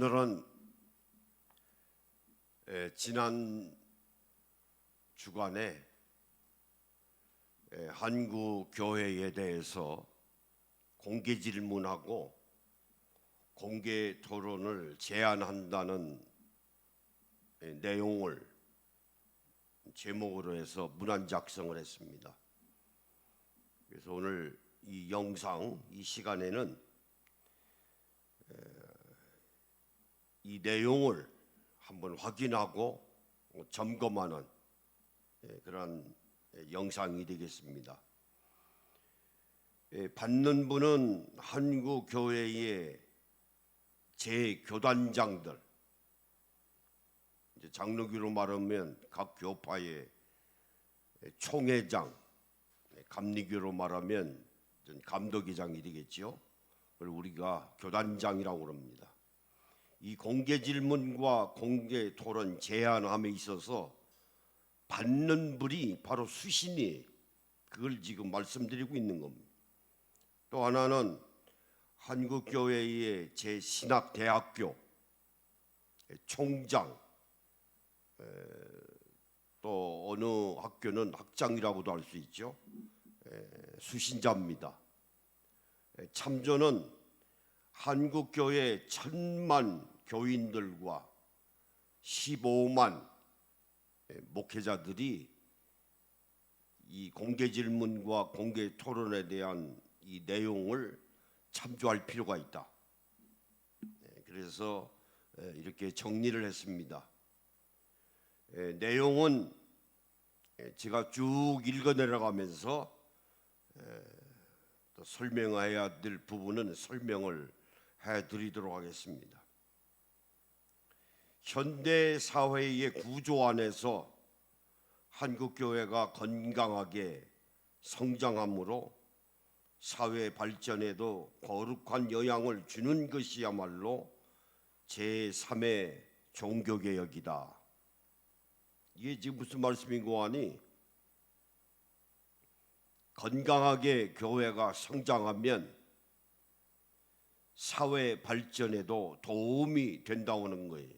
오늘은 지난 주간에 한국 교회에 대해서 공개 질문하고 공개 토론을 제안한다는 내용을 제목으로 해서 문안 작성을 했습니다. 그래서 오늘 이 영상, 이 시간에는 이 내용을 한번 확인하고 점검하는 그런 영상이 되겠습니다. 받는 분은 한국 교회의 제교단장들, 이제 장로교로 말하면 각 교파의 총회장, 감리교로 말하면 감독회장이 되겠죠. 그걸 우리가 교단장이라고 합니다. 이 공개 질문과 공개 토론 제안함에 있어서 받는 분이 바로 수신이, 그걸 지금 말씀드리고 있는 겁니다. 또 하나는 한국교회의 제신학대학교 총장, 또 어느 학교는 학장이라고도 할 수 있죠. 수신자입니다. 참조는 한국교회 1000만 교인들과 15만 목회자들이 이 공개 질문과 공개 토론에 대한 이 내용을 참조할 필요가 있다. 그래서 이렇게 정리를 했습니다. 내용은 제가 쭉 읽어 내려가면서 또 설명해야 될 부분은 설명을 해드리도록 하겠습니다. 현대 사회의 구조 안에서 한국교회가 건강하게 성장함으로 사회 발전에도 거룩한 영향을 주는 것이야말로 제3의 종교개혁이다. 이게 지금 무슨 말씀인고 하니, 건강하게 교회가 성장하면 사회 발전에도 도움이 된다는 거예요.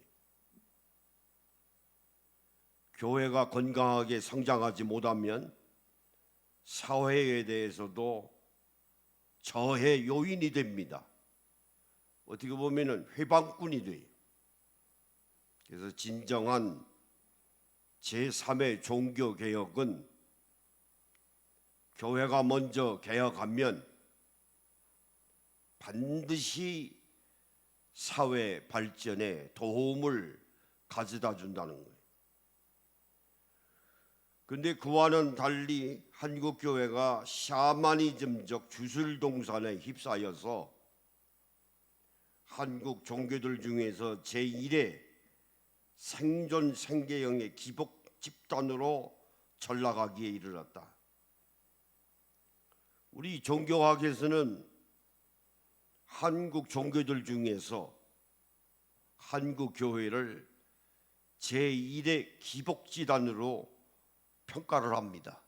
교회가 건강하게 성장하지 못하면 사회에 대해서도 저해 요인이 됩니다. 어떻게 보면 회방꾼이 돼요. 그래서 진정한 제3의 종교개혁은 교회가 먼저 개혁하면 반드시 사회 발전에 도움을 가져다 준다는 거예요. 그런데 그와는 달리 한국교회가 샤머니즘적 주술동산에 휩싸여서 한국 종교들 중에서 제1의 생존 생계형의 기복 집단으로 전락하기에 이르렀다. 우리 종교학에서는 한국 종교들 중에서 한국 교회를 제1의 기복지단으로 평가를 합니다.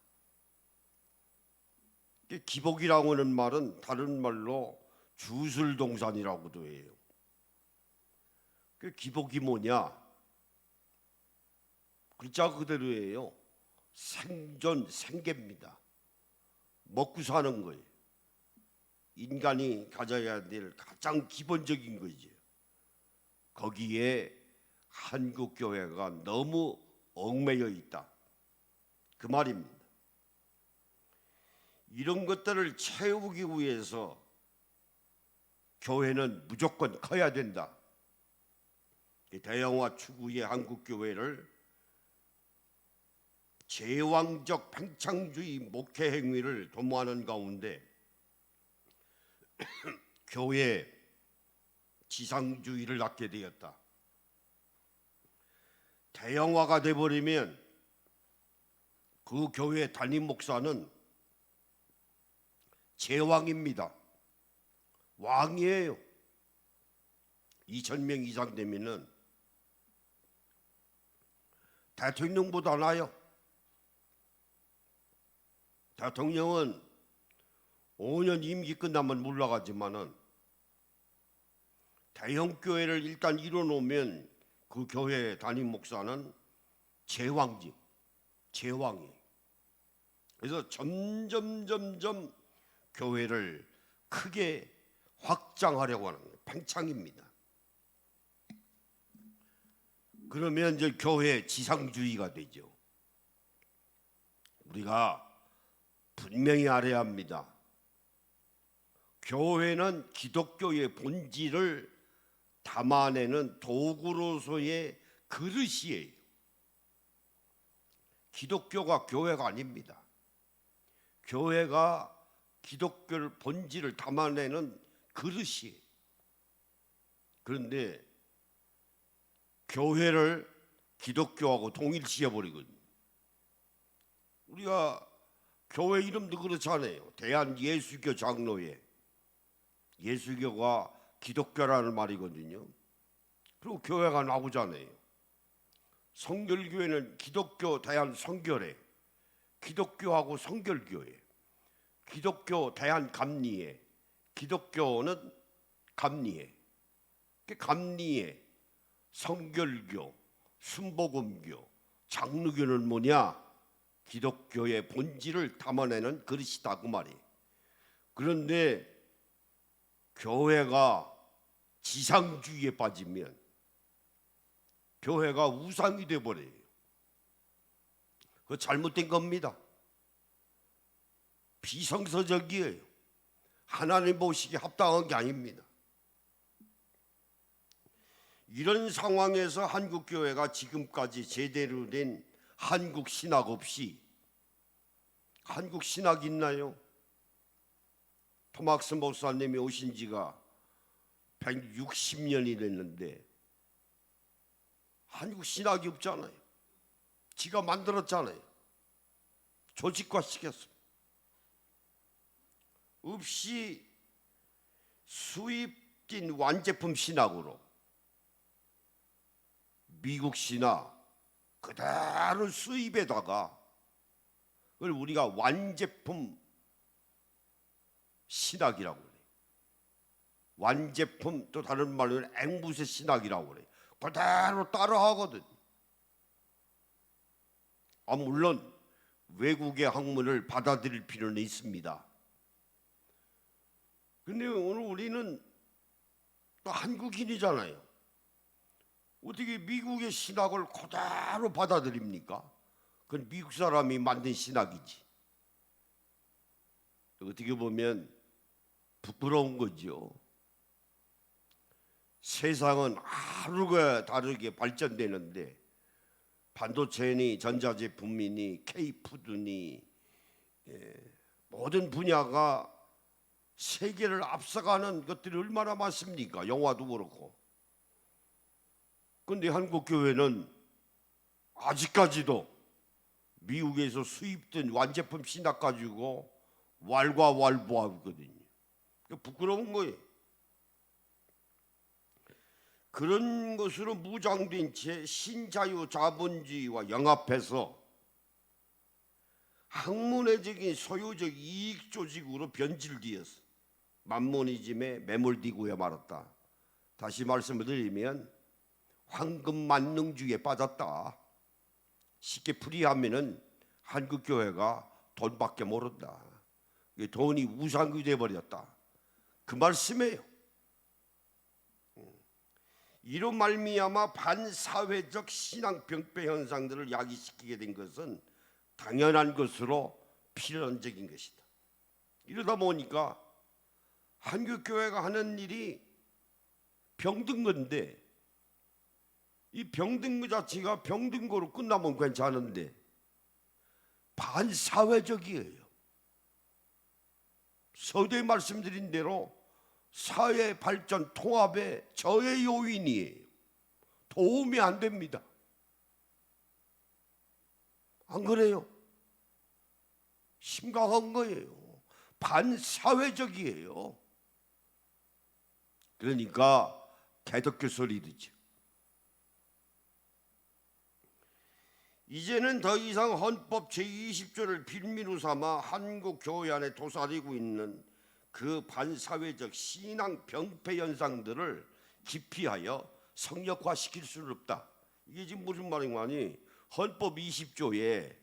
기복이라고 하는 말은 다른 말로 주술동산이라고도 해요. 그 기복이 뭐냐? 글자 그대로예요. 생존, 생계입니다. 먹고 사는 거예요. 인간이 가져야 될 가장 기본적인 거죠. 거기에 한국교회가 너무 얽매여 있다, 그 말입니다. 이런 것들을 채우기 위해서 교회는 무조건 커야 된다. 대형화 추구의 한국교회를 제왕적 팽창주의 목회 행위를 도모하는 가운데 교회 지상주의를 낳게 되었다. 대형화가 되어버리면 그 교회 담임 목사는 제왕입니다. 왕이에요. 2000명 이상 되면은 대통령보다 나아요. 대통령은 5년 임기 끝나면 물러가지만은 대형 교회를 일단 이뤄놓으면 그 교회 담임 목사는 제왕이에요. 그래서 점점 교회를 크게 확장하려고 하는 거예요. 팽창입니다. 그러면 이제 교회 지상주의가 되죠. 우리가 분명히 알아야 합니다. 교회는 기독교의 본질을 담아내는 도구로서의 그릇이에요. 기독교가 교회가 아닙니다. 교회가 기독교의 본질을 담아내는 그릇이에요. 그런데 교회를 기독교하고 동일시해버리거든요. 우리가 교회 이름도 그렇잖아요. 대한예수교 장로회. 예수교가 기독교라는 말이거든요. 그리고 교회가 나오잖아요. 성결교회는 기독교 대한성결회, 기독교하고 성결교회, 기독교 대한감리회, 기독교는 감리회, 감리회, 성결교, 순복음교, 장로교는 뭐냐? 기독교의 본질을 담아내는 그릇이다 그 말이에요. 그런데 교회가 지상주의에 빠지면 교회가 우상이 되어버려요. 그거 잘못된 겁니다. 비성서적이에요. 하나님 보시기에 합당한 게 아닙니다. 이런 상황에서 한국교회가 지금까지 제대로 된 한국 신학 없이, 한국 신학이 있나요? 토막스 목사님이 오신 지가 160년이 됐는데 한국 신학이 없잖아요. 지가 만들었잖아요. 조직화 시켰습니다. 없이 수입된 완제품 신학으로 미국 신학 그대로 수입에다가 그걸 우리가 완제품 신학이라고 그래요. 완제품, 또 다른 말로는 앵무새 신학이라고 그래요. 그대로 따라하거든. 물론 외국의 학문을 받아들일 필요는 있습니다. 근데 오늘 우리는 또 한국인이잖아요. 어떻게 미국의 신학을 그대로 받아들입니까? 그건 미국 사람이 만든 신학이지. 어떻게 보면 부끄러운 거죠. 세상은 하루가 다르게 발전되는데 반도체니 전자제품이니 K푸드니 모든 분야가 세계를 앞서가는 것들이 얼마나 많습니까? 영화도 그렇고. 그런데 한국교회는 아직까지도 미국에서 수입된 완제품 신학 가지고 왈가왈부하거든요. 부끄러운 거예요. 그런 것으로 무장된 채 신자유자본주의와 영합해서 학문회적인 소유적 이익 조직으로 변질되어서 만모니즘에 매몰되고야 말았다. 다시 말씀을 드리면 황금만능주의에 빠졌다. 쉽게 풀이하면은 한국교회가 돈밖에 모른다. 돈이 우상이 되어버렸다. 그 말씀이에요. 이로 말미암아 반사회적 신앙 병폐 현상들을 야기시키게 된 것은 당연한 것으로 필연적인 것이다. 이러다 보니까 한국교회가 하는 일이 병든 건데 이 병든 것 자체가 병든 거로 끝나면 괜찮은데 반사회적이에요. 서두에 말씀드린 대로 사회 발전 통합의 저해 요인이에요. 도움이 안 됩니다. 안 그래요? 심각한 거예요. 반사회적이에요. 그러니까 개독교 소리 듣죠. 이제는 더 이상 헌법 제20조를 빌미로 삼아 한국 교회 안에 도사리고 있는 그 반사회적 신앙 병폐 현상들을 기피하여 성역화시킬 수는 없다. 이게 지금 무슨 말이냐니 헌법 20조에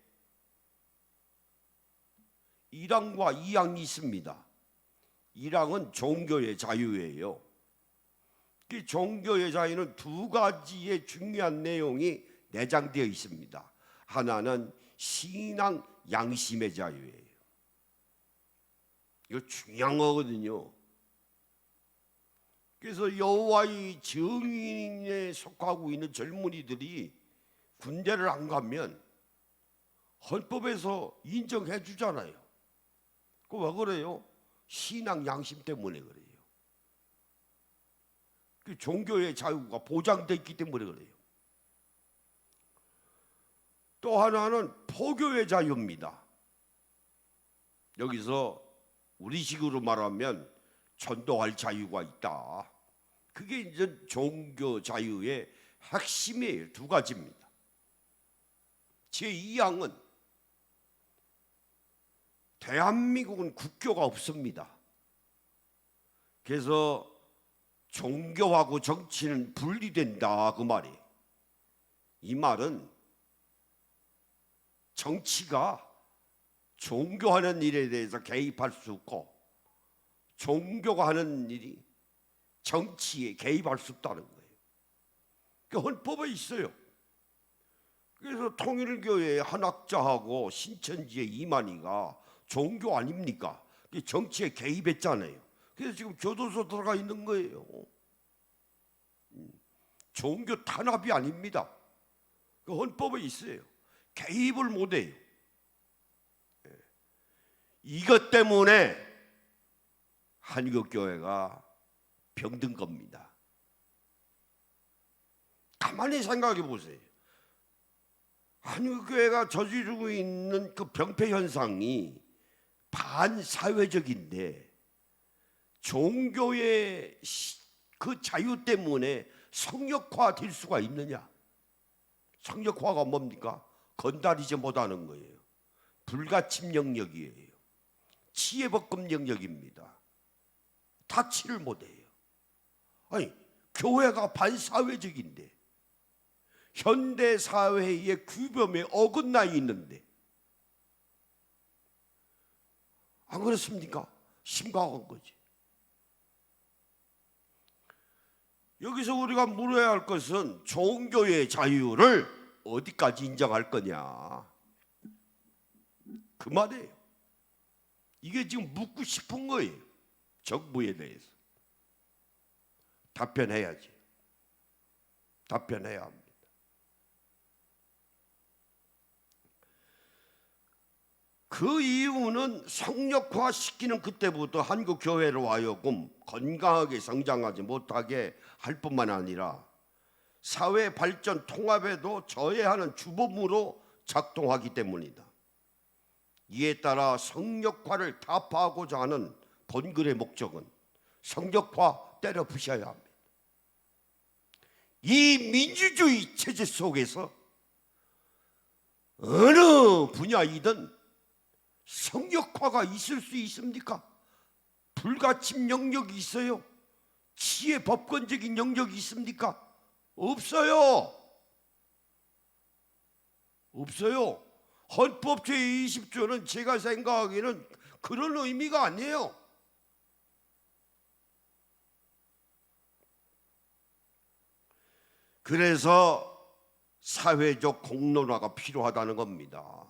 1항과 2항이 있습니다. 1항은 종교의 자유예요. 그 종교의 자유는 두 가지의 중요한 내용이 내장되어 있습니다. 하나는 신앙 양심의 자유예요. 이거 중요한 거거든요. 그래서 여호와의 증인에 속하고 있는 젊은이들이 군대를 안 가면 헌법에서 인정해 주잖아요. 그 왜 그래요? 신앙 양심 때문에 그래요. 그 종교의 자유가 보장되어 있기 때문에 그래요. 또 하나는 포교의 자유입니다. 여기서 우리식으로 말하면 전도할 자유가 있다. 그게 이제 종교 자유의 핵심이에요. 두 가지입니다. 제2항은 대한민국은 국교가 없습니다. 그래서 종교하고 정치는 분리된다 그 말이에요. 이 말은 정치가 종교하는 일에 대해서 개입할 수 없고 종교가 하는 일이 정치에 개입할 수 없다는 거예요. 그 헌법에 있어요. 그래서 통일교회 한학자하고 신천지의 이만희가 종교 아닙니까? 정치에 개입했잖아요. 그래서 지금 교도소 들어가 있는 거예요. 종교 탄압이 아닙니다. 그 헌법에 있어요. 개입을 못해요. 이것 때문에 한국교회가 병든 겁니다. 가만히 생각해 보세요. 한국교회가 저지르고 있는 그 병폐 현상이 반사회적인데 종교의 그 자유 때문에 성역화될 수가 있느냐? 성역화가 뭡니까? 건달이지 못하는 거예요. 불가침 영역이에요. 치해법금 영역입니다. 다치를 못해요. 아니 교회가 반사회적인데 현대 사회의 규범에 어긋나 있는데 안 그렇습니까? 심각한 거지. 여기서 우리가 물어야 할 것은 종교의 자유를 어디까지 인정할 거냐 그 말이에요. 이게 지금 묻고 싶은 거예요. 정부에 대해서 답변해야지. 답변해야 합니다. 그 이유는 성역화시키는 그때부터 한국 교회로 하여금 건강하게 성장하지 못하게 할 뿐만 아니라 사회 발전 통합에도 저해하는 주범으로 작동하기 때문이다. 이에 따라 성역화를 타파하고자 하는 본글의 목적은 성역화 때려 부셔야 합니다. 이 민주주의 체제 속에서 어느 분야이든 성역화가 있을 수 있습니까? 불가침 영역이 있어요? 치해 법권적인 영역이 있습니까? 없어요. 없어요. 헌법 제20조는 제가 생각하기에는 그런 의미가 아니에요. 그래서 사회적 공론화가 필요하다는 겁니다.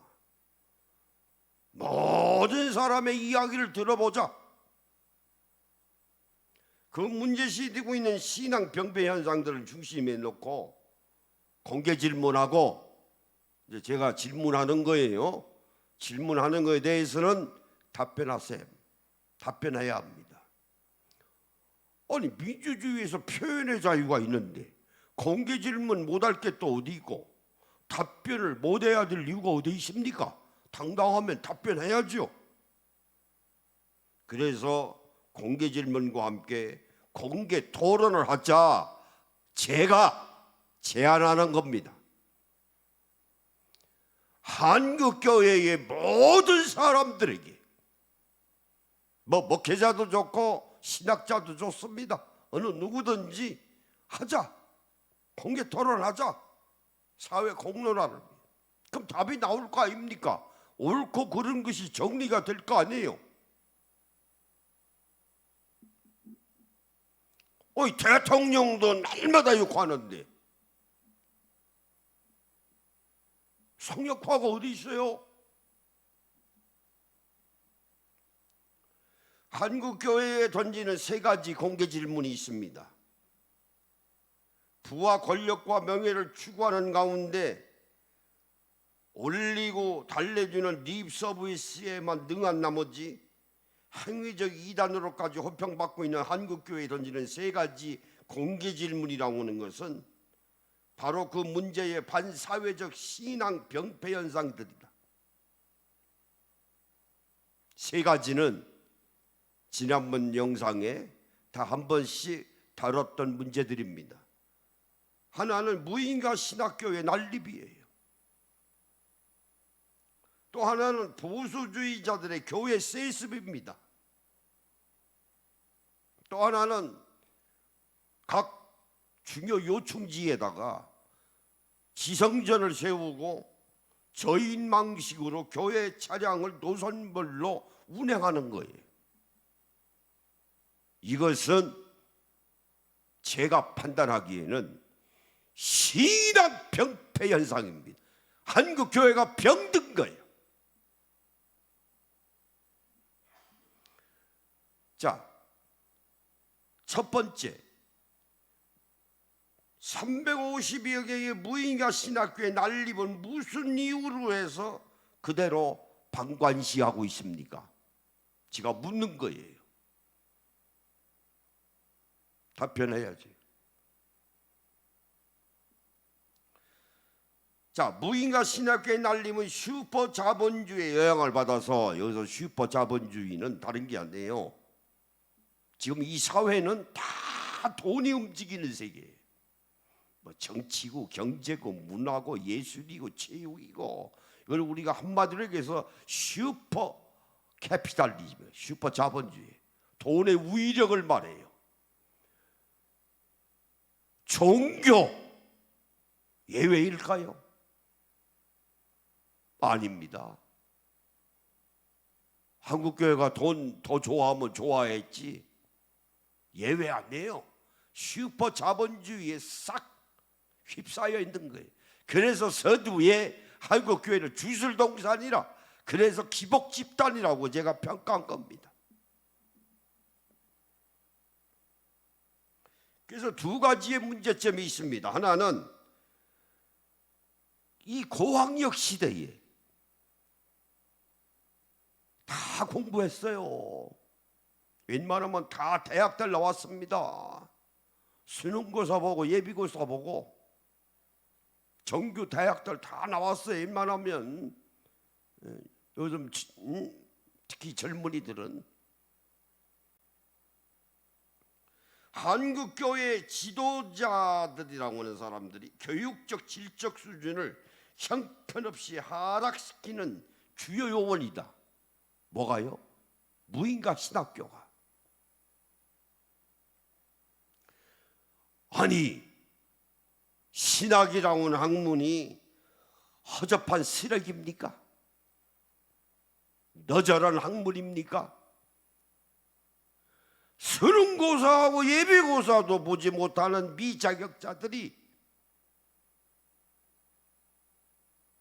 모든 사람의 이야기를 들어보자. 그 문제시되고 있는 신앙 병폐 현상들을 중심에 놓고 공개 질문하고 이제 제가 질문하는 거예요. 질문하는 거에 대해서는 답변하세요. 답변해야 합니다. 아니 민주주의에서 표현의 자유가 있는데 공개 질문 못할 게 또 어디 있고 답변을 못해야 될 이유가 어디 있습니까? 당당하면 답변해야죠. 그래서 공개 질문과 함께 공개 토론을 하자 제가 제안하는 겁니다. 한국교회의 모든 사람들에게 목회자도 좋고 신학자도 좋습니다. 어느 누구든지 하자. 공개 토론하자. 사회 공론화를. 그럼 답이 나올 거 아닙니까? 옳고 그른 것이 정리가 될 거 아니에요. 어이, 대통령도 날마다 욕하는데 성역화가 어디 있어요? 한국교회에 던지는 세 가지 공개 질문이 있습니다. 부와 권력과 명예를 추구하는 가운데 올리고 달래주는 립 서비스에만 능한 나머지 행위적 이단으로까지 호평받고 있는 한국교회에 던지는 세 가지 공개 질문이라고 하는 것은 바로 그 문제의 반사회적 신앙 병폐 현상들이다. 세 가지는 지난번 영상에 다 한 번씩 다뤘던 문제들입니다. 하나는 무인가 신학교의 난립이에요. 또 하나는 보수주의자들의 교회 세습입니다. 또 하나는 각 중요 요충지에다가 지성전을 세우고 저인망식으로 교회 차량을 노선별로 운행하는 거예요. 이것은 제가 판단하기에는 신앙 병폐 현상입니다. 한국 교회가 병든 거예요. 자, 첫 번째, 350여 개의 무인가 신학교의 난립은 무슨 이유로 해서 그대로 방관시하고 있습니까? 제가 묻는 거예요. 답변해야지. 자, 무인가 신학교의 난림은 슈퍼 자본주의의 영향을 받아서, 여기서 슈퍼 자본주의는 다른 게 아니에요. 지금 이 사회는 다 돈이 움직이는 세계예요. 뭐 정치고 경제고 문화고 예술이고 체육이고, 이걸 우리가 한마디로 얘기해서 슈퍼 캐피탈리즘, 슈퍼 자본주의, 돈의 위력을 말해요. 종교 예외일까요? 아닙니다. 한국교회가 돈 더 좋아하면 좋아했지 예외 아니에요. 슈퍼 자본주의에 싹 휩싸여 있는 거예요. 그래서 서두에 한국교회를 주술동산이라, 그래서 기복집단이라고 제가 평가한 겁니다. 그래서 두 가지의 문제점이 있습니다. 하나는 이 고학력 시대에 다 공부했어요. 웬만하면 다 대학들 나왔습니다. 수능고사 보고 예비고사 보고 정규 대학들 다 나왔어요. 웬만하면. 요즘 특히 젊은이들은 한국교회 지도자들이라고 하는 사람들이 교육적 질적 수준을 형편없이 하락시키는 주요 요원이다. 뭐가요? 무인가 신학교가. 아니, 신학이라고 하는 학문이 허접한 쓰레기입니까? 너절한 학문입니까? 수능고사하고 예비고사도 보지 못하는 미자격자들이,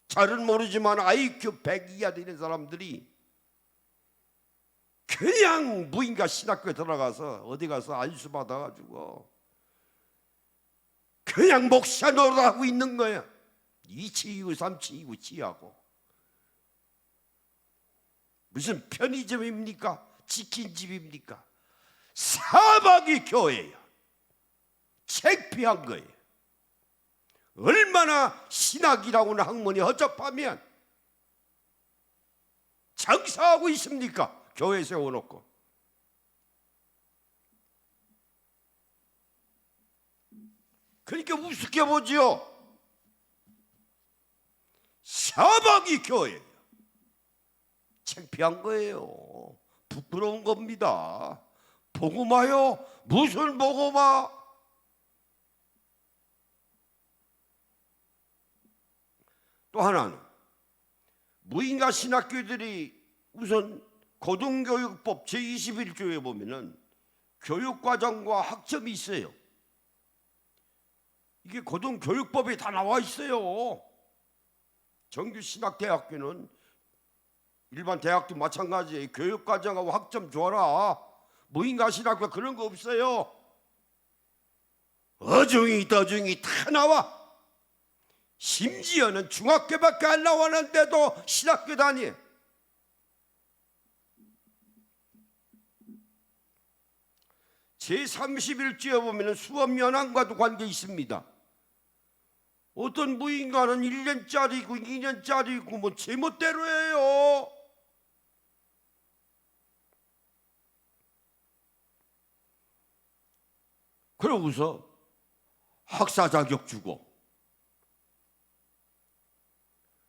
잘은 모르지만 IQ 100 이하 되는 사람들이 그냥 무인가 신학교에 들어가서 어디 가서 안수 받아가지고 그냥 목사 노릇하고 있는 거야. 2치이고 3치이고 치하고. 무슨 편의점입니까? 치킨집입니까? 사박이 교회예요. 창피한 거예요. 얼마나 신학이라고 하는 학문이 허접하면 장사하고 있습니까? 교회 세워놓고. 그러니까 우습게 보지요. 사박이 교회예요. 창피한 거예요. 부끄러운 겁니다. 복음화요? 무슨 복음화? 또 하나는 무인가 신학교들이 우선 고등교육법 제21조에 보면은 교육과정과 학점이 있어요. 이게 고등교육법에 다 나와 있어요. 정규신학대학교는 일반 대학도 마찬가지예요. 교육과정하고 학점 줘라. 무인가 신학교 그런 거 없어요. 어중이 떠중이 다 나와. 심지어는 중학교밖에 안 나왔는데도 신학교 다니. 제31조에 보면 수업 연한과도 관계 있습니다. 어떤 무인가는 1년짜리고 2년짜리고 뭐 제멋대로 해요. 그러고서 학사 자격 주고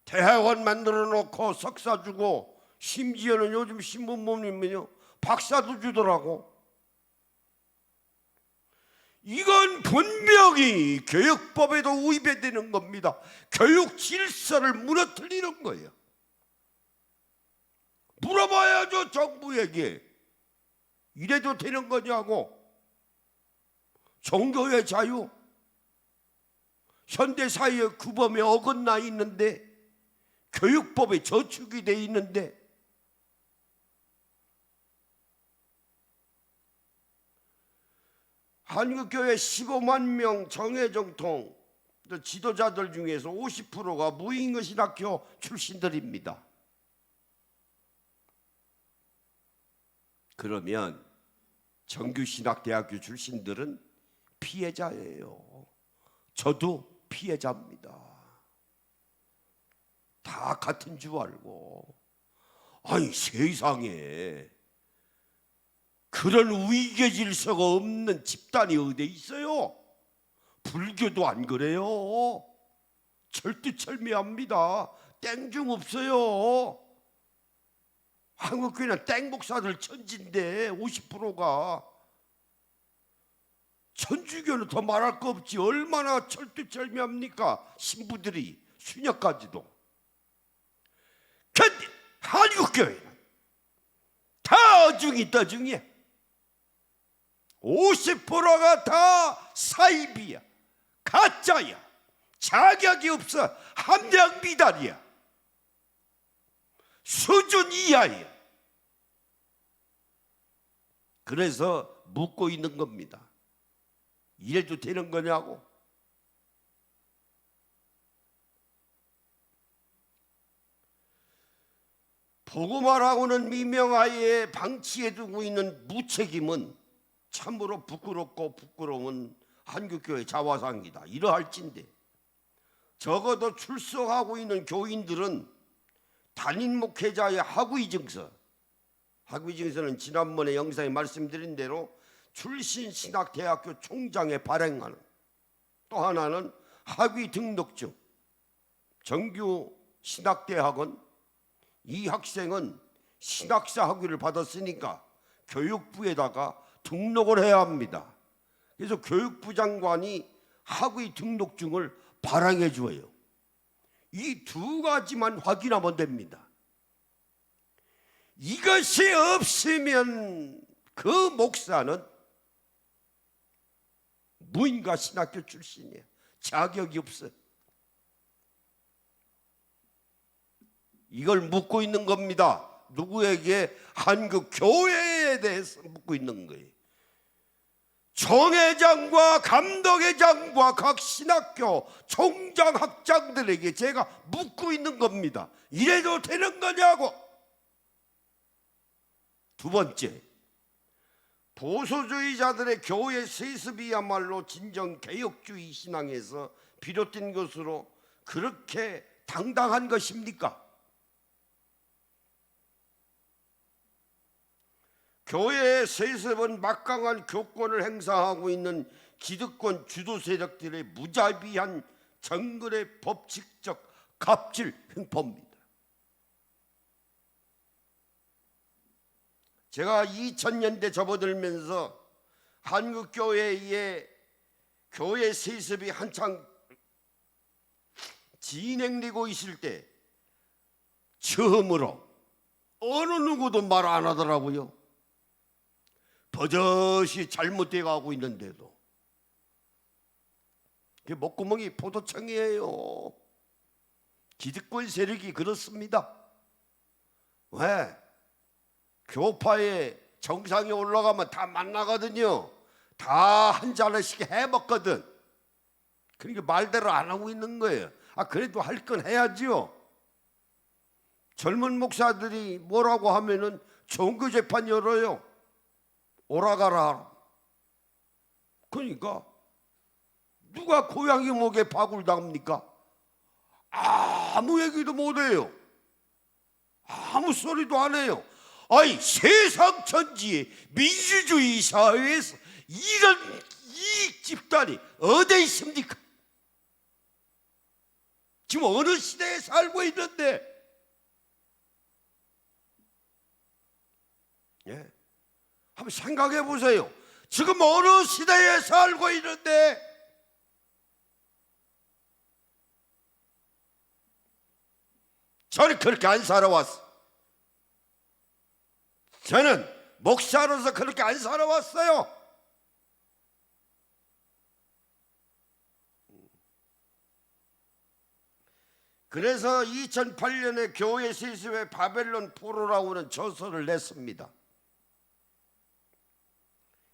대학원 만들어 놓고 석사 주고 심지어는 요즘 신문 보면요 박사도 주더라고. 이건 분명히 교육법에도 위배되는 겁니다. 교육 질서를 무너뜨리는 거예요. 물어봐야죠, 정부에게. 이래도 되는 거냐고. 종교의 자유, 현대사회의 규범에 어긋나 있는데, 교육법에 저축이 돼 있는데, 한국교회 15만 명 정예정통 지도자들 중에서 50%가 무인신학교 출신들입니다. 그러면 정규신학대학교 출신들은 피해자예요. 저도 피해자입니다. 다 같은 줄 알고. 아니 세상에 그런 위계 질서가 없는 집단이 어디 있어요? 불교도 안 그래요. 철두철미합니다. 땡중 없어요. 한국교회는 땡목사들 천지인데 50%가. 천주교는 더 말할 거 없지. 얼마나 철두철미합니까? 신부들이 수녀까지도. 근데 한국교회는 다 어중이 떠중이야. 50%가 다 사입이야. 가짜야. 자격이 없어. 함량 미달이야. 수준 이하야. 그래서 묻고 있는 겁니다. 이래도 되는 거냐고. 보고말하고는 미명하에 방치해두고 있는 무책임은 참으로 부끄럽고 부끄러운 한국교회 자화상이다. 이러할진데 적어도 출석하고 있는 교인들은 담임 목회자의 학위증서, 학위증서는 지난번에 영상에 말씀드린 대로 출신 신학대학교 총장에 발행하는, 또 하나는 학위 등록증. 정규 신학대학은 이 학생은 신학사 학위를 받았으니까 교육부에다가 등록을 해야 합니다. 그래서 교육부 장관이 학위 등록증을 발행해 줘요. 이 두 가지만 확인하면 됩니다. 이것이 없으면 그 목사는 무인가 신학교 출신이야. 자격이 없어. 이걸 묻고 있는 겁니다. 누구에게? 한국 교회에 대해서 묻고 있는 거예요. 총회장과 감독회장과 각 신학교 총장 학장들에게 제가 묻고 있는 겁니다. 이래도 되는 거냐고. 두 번째, 보수주의자들의 교회 세습이야말로 진정 개혁주의 신앙에서 비롯된 것으로 그렇게 당당한 것입니까? 교회의 세습은 막강한 교권을 행사하고 있는 기득권 주도 세력들의 무자비한 정글의 법칙적 갑질 횡포입니다. 제가 2000년대 접어들면서 한국교회의 교회 세습이 한창 진행되고 있을 때 처음으로 어느 누구도 말 안 하더라고요. 버젓이 잘못되어 가고 있는데도. 그게 목구멍이 포도청이에요. 기득권 세력이 그렇습니다. 왜? 교파의 정상에 올라가면 다 만나거든요. 다 한 잔씩 해먹거든. 그러니까 말대로 안 하고 있는 거예요. 그래도 할 건 해야지요. 젊은 목사들이 뭐라고 하면은 종교 재판 열어요. 오라가라. 그러니까 누가 고양이 목에 박을 당합니까? 아무 얘기도 못해요. 아무 소리도 안 해요. 아니, 세상 천지의 민주주의 사회에서 이런 이익 집단이 어디 있습니까? 지금 어느 시대에 살고 있는데, 예, 한번 생각해 보세요. 지금 어느 시대에 살고 있는데 저는 그렇게 안 살아왔어. 저는 목사로서 그렇게 안 살아왔어요. 그래서 2008년에 교회 세습의 바벨론 포로라고 하는 저서를 냈습니다.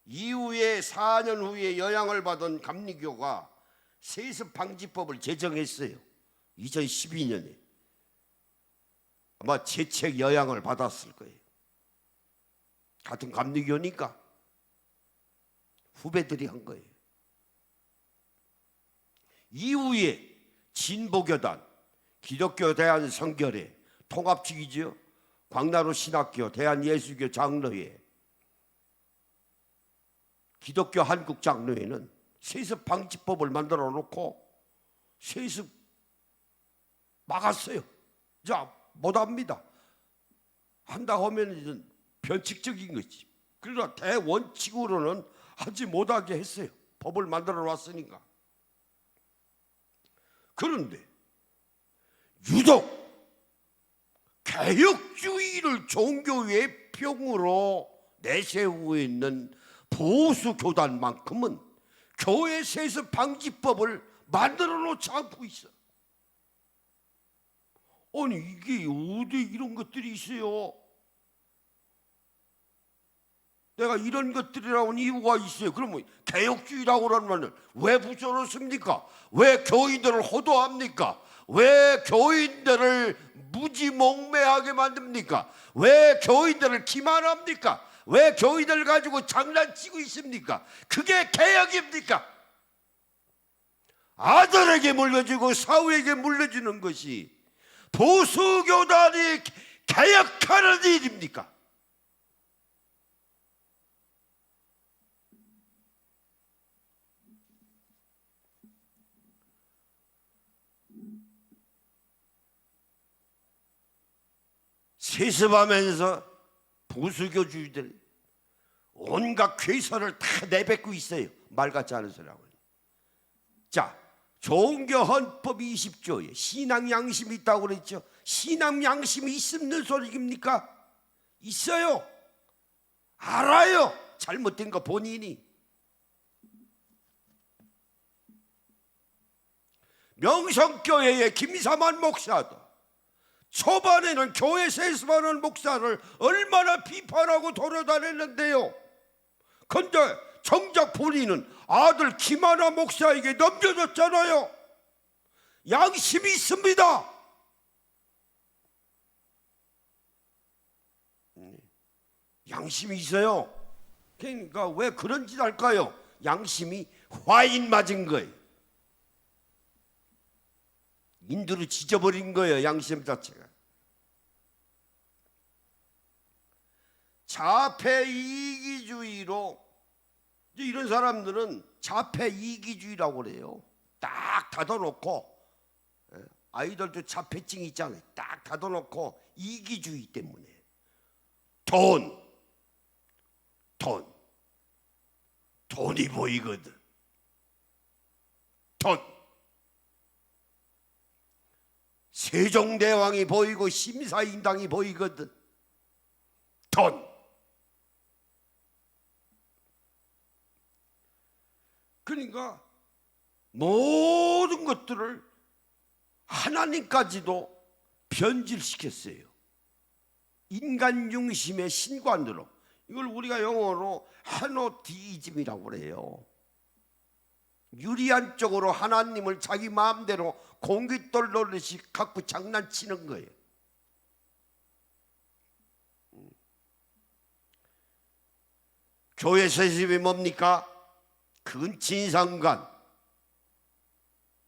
이후에 4년 후에 영향을 받은 감리교가 세습 방지법을 제정했어요. 2012년에. 아마 제 책 영향을 받았을 거예요. 같은 감리교니까 후배들이 한 거예요. 이후에 진보교단, 기독교 대한성결회, 통합측이죠. 광나루 신학교, 대한예수교 장로회, 기독교 한국장로회는 세습 방지법을 만들어 놓고 세습 막았어요. 자, 못합니다. 한다고 하면 변칙적인 거지. 그러나 대원칙으로는 하지 못하게 했어요. 법을 만들어 놨으니까. 그런데 유독 개혁주의를 종교의 병으로 내세우고 있는 보수 교단만큼은 교회 세습 방지법을 만들어 놓지 않고 있어. 아니, 이게 어디 이런 것들이 있어요? 내가 이런 것들이라고 이유가 있어요. 그러면 개혁주의라고 하는 말은 왜 붙여놓습니까? 왜 교인들을 호도합니까? 왜 교인들을 무지몽매하게 만듭니까? 왜 교인들을 기만합니까? 왜 교인들을 가지고 장난치고 있습니까? 그게 개혁입니까? 아들에게 물려주고 사후에게 물려주는 것이 보수교단이 개혁하는 일입니까? 세습하면서 보수교주의들 온갖 괴설을 다 내뱉고 있어요. 말 같지 않은 소리라고. 자, 종교 헌법 20조에 신앙 양심이 있다고 그랬죠. 신앙 양심이 있는 소리입니까? 있어요. 알아요. 잘못된 거 본인이. 명성교회의 김사만 목사도 초반에는 교회 세습하는 목사를 얼마나 비판하고 돌아다녔는데요. 근데 정작 본인은 아들 김하나 목사에게 넘겨줬잖아요. 양심이 있습니다. 양심이 있어요. 그러니까 왜 그런 짓 할까요? 양심이 화인 맞은 거예요. 인두를 지져버린 거예요. 양심 자체가. 자폐이기주의로, 이런 사람들은 자폐이기주의라고 그래요. 딱 닫아놓고, 아이들도 자폐증 있잖아요. 딱 닫아놓고 이기주의 때문에 돈이 보이거든. 돈. 세종대왕이 보이고 심사인당이 보이거든. 돈. 그러니까 모든 것들을 하나님까지도 변질시켰어요. 인간 중심의 신관으로. 이걸 우리가 영어로 헤노티이즘이라고 그래요. 유리한 쪽으로 하나님을 자기 마음대로 공깃돌 노릇이 갖고 장난치는 거예요. 교회 세습이 뭡니까? 근친상간.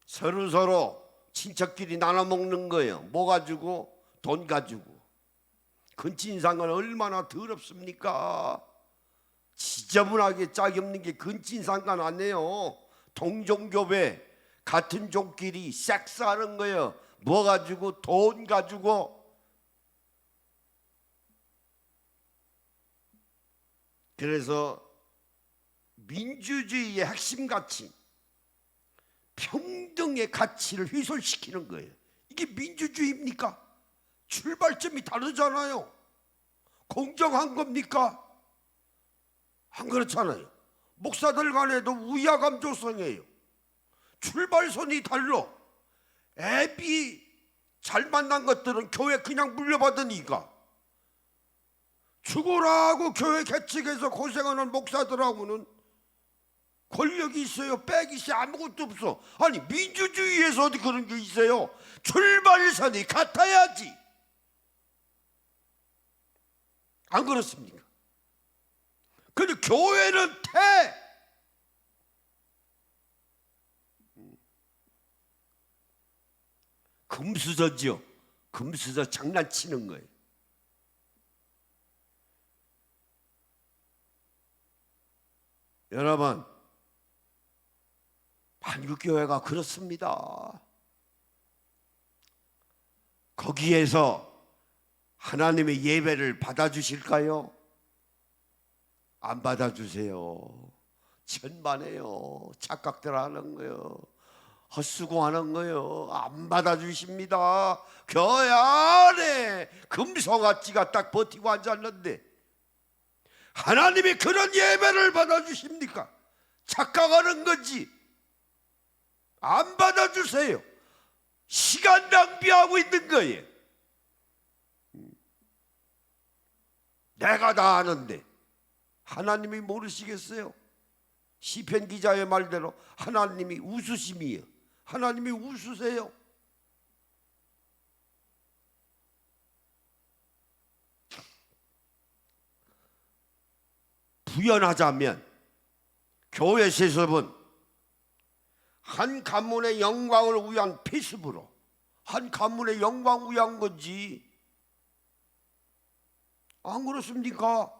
서로서로 친척끼리 나눠 먹는 거예요. 뭐 가지고? 돈 가지고. 근친상간 얼마나 더럽습니까? 지저분하게 짝이 없는 게 근친상간 아니에요. 동종교배 같은 종끼리 섹스하는 거예요. 뭐 가지고? 돈 가지고. 그래서 민주주의의 핵심 가치, 평등의 가치를 훼손시키는 거예요. 이게 민주주의입니까? 출발점이 다르잖아요. 공정한 겁니까? 안 그렇잖아요. 목사들 간에도 우야감 조성이에요. 출발선이 달라. 애비 잘 만난 것들은 교회 그냥 물려받으니까. 죽으라고 교회 개척해서 고생하는 목사들하고는 권력이 있어요. 백이시 아무것도 없어. 아니 민주주의에서 어디 그런 게 있어요? 출발선이 같아야지. 안 그렇습니까? 근데 교회는 금수저지요. 금수저 장난치는 거예요. 여러분, 한국교회가 그렇습니다. 거기에서 하나님의 예배를 받아주실까요? 안 받아주세요. 천만에요. 착각들 하는 거요. 헛수고하는 거요. 안 받아주십니다. 교회 안에 금송아찌가 딱 버티고 앉았는데 하나님이 그런 예배를 받아주십니까? 착각하는 거지. 안 받아주세요. 시간 낭비하고 있는 거예요. 내가 다 아는데 하나님이 모르시겠어요? 시편 기자의 말대로 하나님이 웃으심이에요. 하나님이 웃으세요. 부연하자면 교회 세습은 한 가문의 영광을 위한 피습으로 한 가문의 영광을 위한 거지. 안 그렇습니까?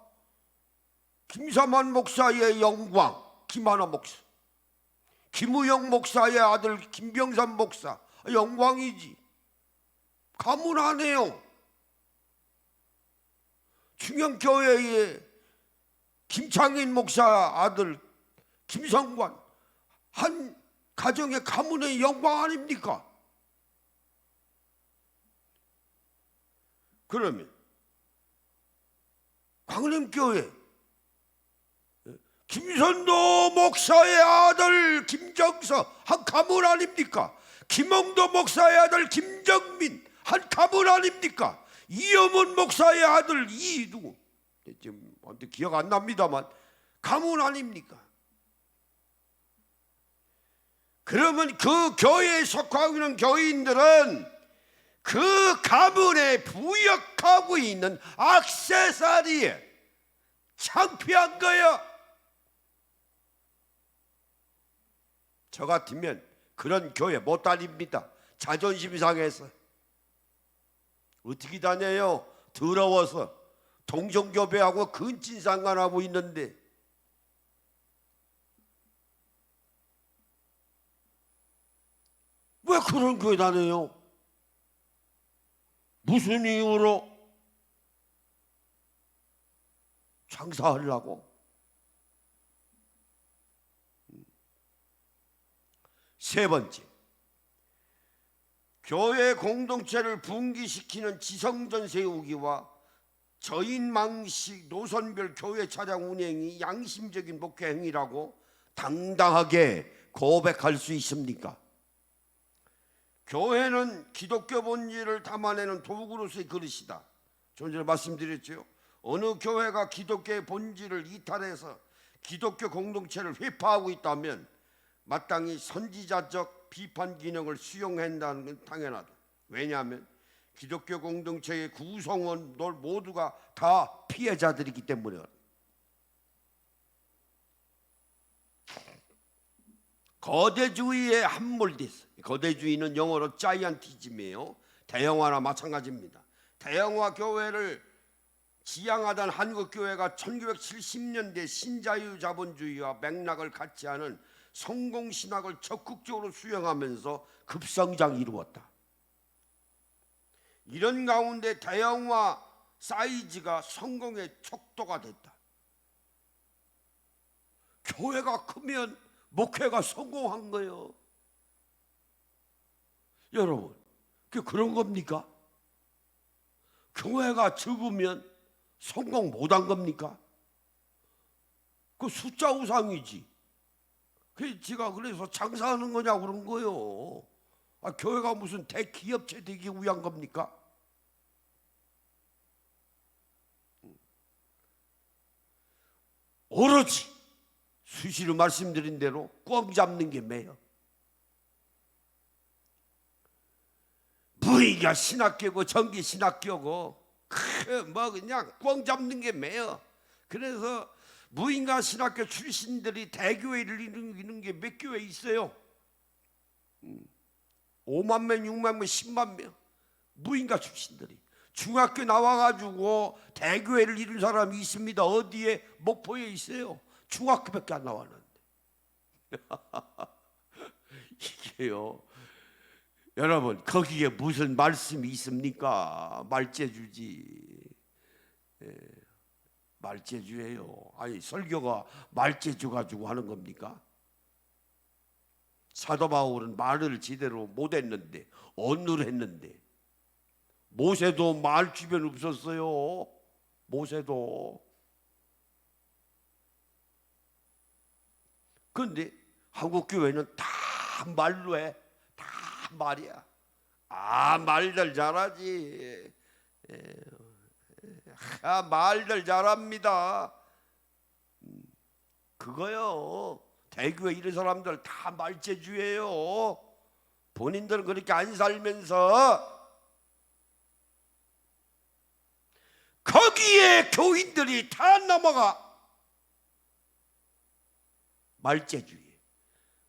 김사만 목사의 영광 김하나 목사, 김우영 목사의 아들 김병삼 목사 영광이지. 가문 안에요. 충영교회의 김창인 목사 아들 김성관 한 가정의 가문의 영광 아닙니까? 그러면 광림교회 김선도 목사의 아들 김정서 한 가문 아닙니까? 김홍도 목사의 아들 김정민 한 가문 아닙니까? 이영훈 목사의 아들 누구 지금 기억 안 납니다만 가문 아닙니까? 그러면 그 교회에 속하고 있는 교인들은 그 가문에 부역하고 있는 액세서리에 창피한 거야. 저 같으면 그런 교회 못 다닙니다. 자존심 상해서. 어떻게 다녀요? 더러워서. 동종교배하고 근친상간하고 있는데. 왜 그런 교회 다녀요? 무슨 이유로? 장사하려고? 세 번째, 교회 공동체를 분기시키는 지성전 세우기와 저인망식 노선별 교회 차량 운행이 양심적인 목회 행위라고 당당하게 고백할 수 있습니까? 교회는 기독교 본질을 담아내는 도구로서의 그릇이다. 좀 전에 말씀드렸죠. 어느 교회가 기독교의 본질을 이탈해서 기독교 공동체를 회파하고 있다면 마땅히 선지자적 비판 기능을 수용한다는 건 당연하다. 왜냐하면 기독교 공동체의 구성원들 모두가 다 피해자들이기 때문에. 거대주의에 함몰됐어. 거대주의는 영어로 자이언티즘이에요. 대형화나 마찬가지입니다. 대형화 교회를 지향하던 한국교회가 1970년대 신자유자본주의와 맥락을 같이 하는 성공신학을 적극적으로 수용하면서 급성장을 이루었다. 이런 가운데 대형화 사이즈가 성공의 척도가 됐다. 교회가 크면 목회가 성공한 거예요. 여러분, 그게 그런 겁니까? 교회가 적으면 성공 못한 겁니까? 그 숫자 우상이지. 제가 그래서 장사하는 거냐고 그런 거예요. 교회가 무슨 대기업체 되기 위한 겁니까? 오로지 수시로 말씀드린 대로 꽝 잡는 게 매요. 무의가 신학교고 전기 신학교고 뭐 그냥 꽝 잡는 게 매요. 그래서 무인가 신학교 출신들이 대교회를 이루는 게 몇 교회 있어요. 5만 명, 6만 명, 10만 명 무인가 출신들이 중학교 나와가지고 대교회를 이룬 사람이 있습니다. 어디에? 목포에 있어요. 중학교밖에 안 나왔는데. 이게요, 여러분, 거기에 무슨 말씀이 있습니까? 말재주지. 말재주예요. 아니, 설교가 말재주 가지고 하는 겁니까? 사도 바울은 말을 제대로 못했는데, 언어를 했는데, 모세도 말 주변 없었어요. 모세도. 그런데 한국 교회는 다 말로 해. 다 말이야. 말들 잘하지. 말들 잘합니다. 그거요. 대교회 이런 사람들 다 말재주예요. 본인들은 그렇게 안 살면서 거기에 교인들이 다 넘어가. 말재주의.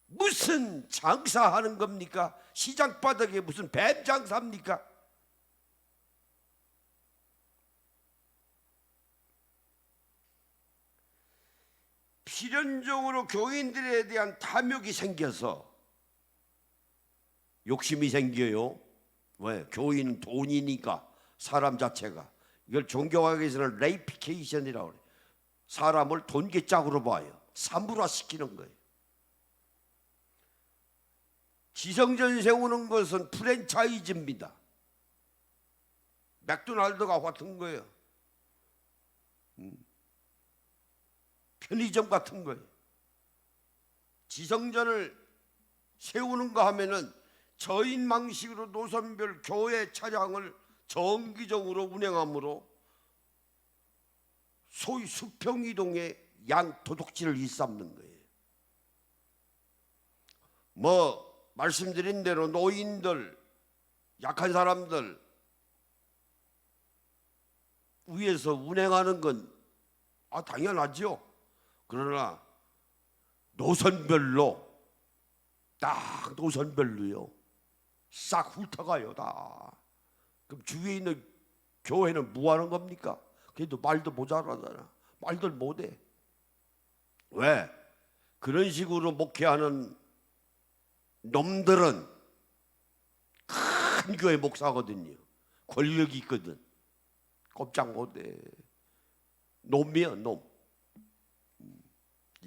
무슨 장사하는 겁니까? 시장 바닥에 무슨 뱀 장사입니까? 필연적으로 교인들에 대한 탐욕이 생겨서 욕심이 생겨요. 왜? 교인은 돈이니까. 사람 자체가. 이걸 종교학에서는 레이피케이션이라고 그래요. 사람을 돈개짝으로 봐요. 사물화시키는 거예요. 지성전 세우는 것은 프랜차이즈입니다. 맥도날드가 같은 거예요. 편의점 같은 거예요. 지성전을 세우는 거 하면은 저인망식으로 노선별 교회 차량을 정기적으로 운행함으로 소위 수평이동의 양도둑질을 일삼는 거예요. 뭐 말씀드린 대로 노인들, 약한 사람들 위에서 운행하는 건 당연하죠. 그러나 노선별로 딱 노선별로요. 싹 훑어가요 다. 그럼 주위에 있는 교회는 뭐 하는 겁니까? 그래도 말도 모자라잖아. 말들 못해. 왜? 그런 식으로 목회하는 놈들은 큰 교회 목사거든요. 권력이 있거든. 꼼짝 못해. 놈이야 놈.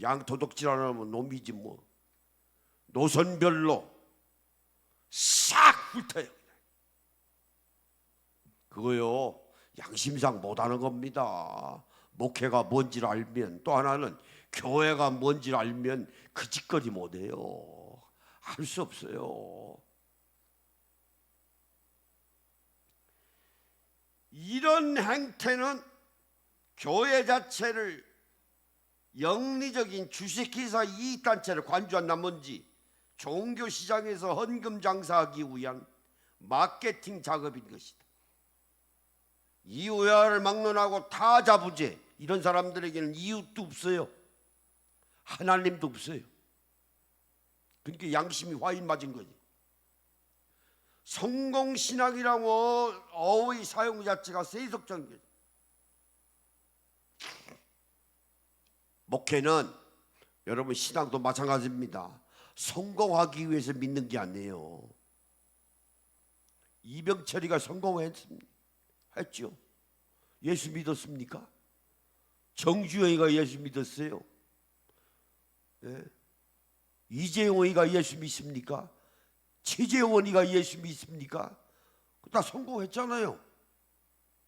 양도둑질 안 하면 놈이지 뭐. 노선별로 싹 훑어요. 그거요, 양심상 못하는 겁니다. 목회가 뭔지를 알면, 또 하나는 교회가 뭔지를 알면 그 짓거리 못해요. 할 수 없어요. 이런 행태는 교회 자체를 영리적인 주식회사 이익단체를 관주한 나머지 종교 시장에서 헌금 장사하기 위한 마케팅 작업인 것이다. 이웃야를 막론하고 타자부재, 이런 사람들에게는 이웃도 없어요. 하나님도 없어요. 그러니까 양심이 화인 맞은 거지. 성공신학이라고 어휘 사용 자체가 세속적인 거지. 목회는 여러분 신앙도 마찬가지입니다. 성공하기 위해서 믿는 게 아니에요. 이병철이가 성공했습니다. 했죠. 예수 믿었습니까? 정주영이가 예수 믿었어요. 예. 이재용이가 예수 믿습니까? 최재원이가 예수 믿습니까? 다 성공했잖아요.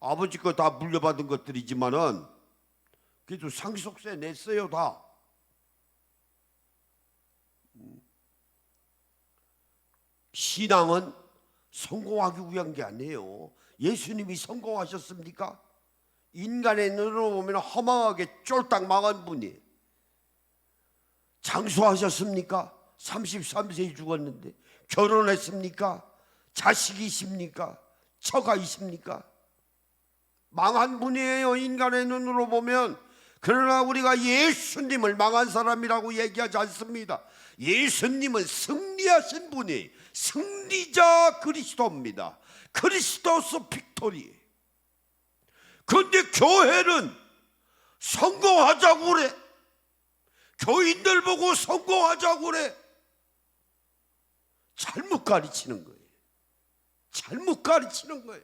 아버지 거 다 물려받은 것들이지만은 그래도 상속세 냈어요 다. 신앙은 성공하기 위한 게 아니에요. 예수님이 성공하셨습니까? 인간의 눈으로 보면 허망하게 쫄딱 망한 분이. 장수하셨습니까? 33세에 죽었는데. 결혼했습니까? 자식이 있습니까? 처가 있습니까? 망한 분이에요, 인간의 눈으로 보면. 그러나 우리가 예수님을 망한 사람이라고 얘기하지 않습니다. 예수님은 승리하신 분이 승리자 그리스도입니다. 그리스도스 빅토리. 그런데 교회는 성공하자고 그래. 교인들 보고 성공하자고 그래. 잘못 가르치는 거예요. 잘못 가르치는 거예요.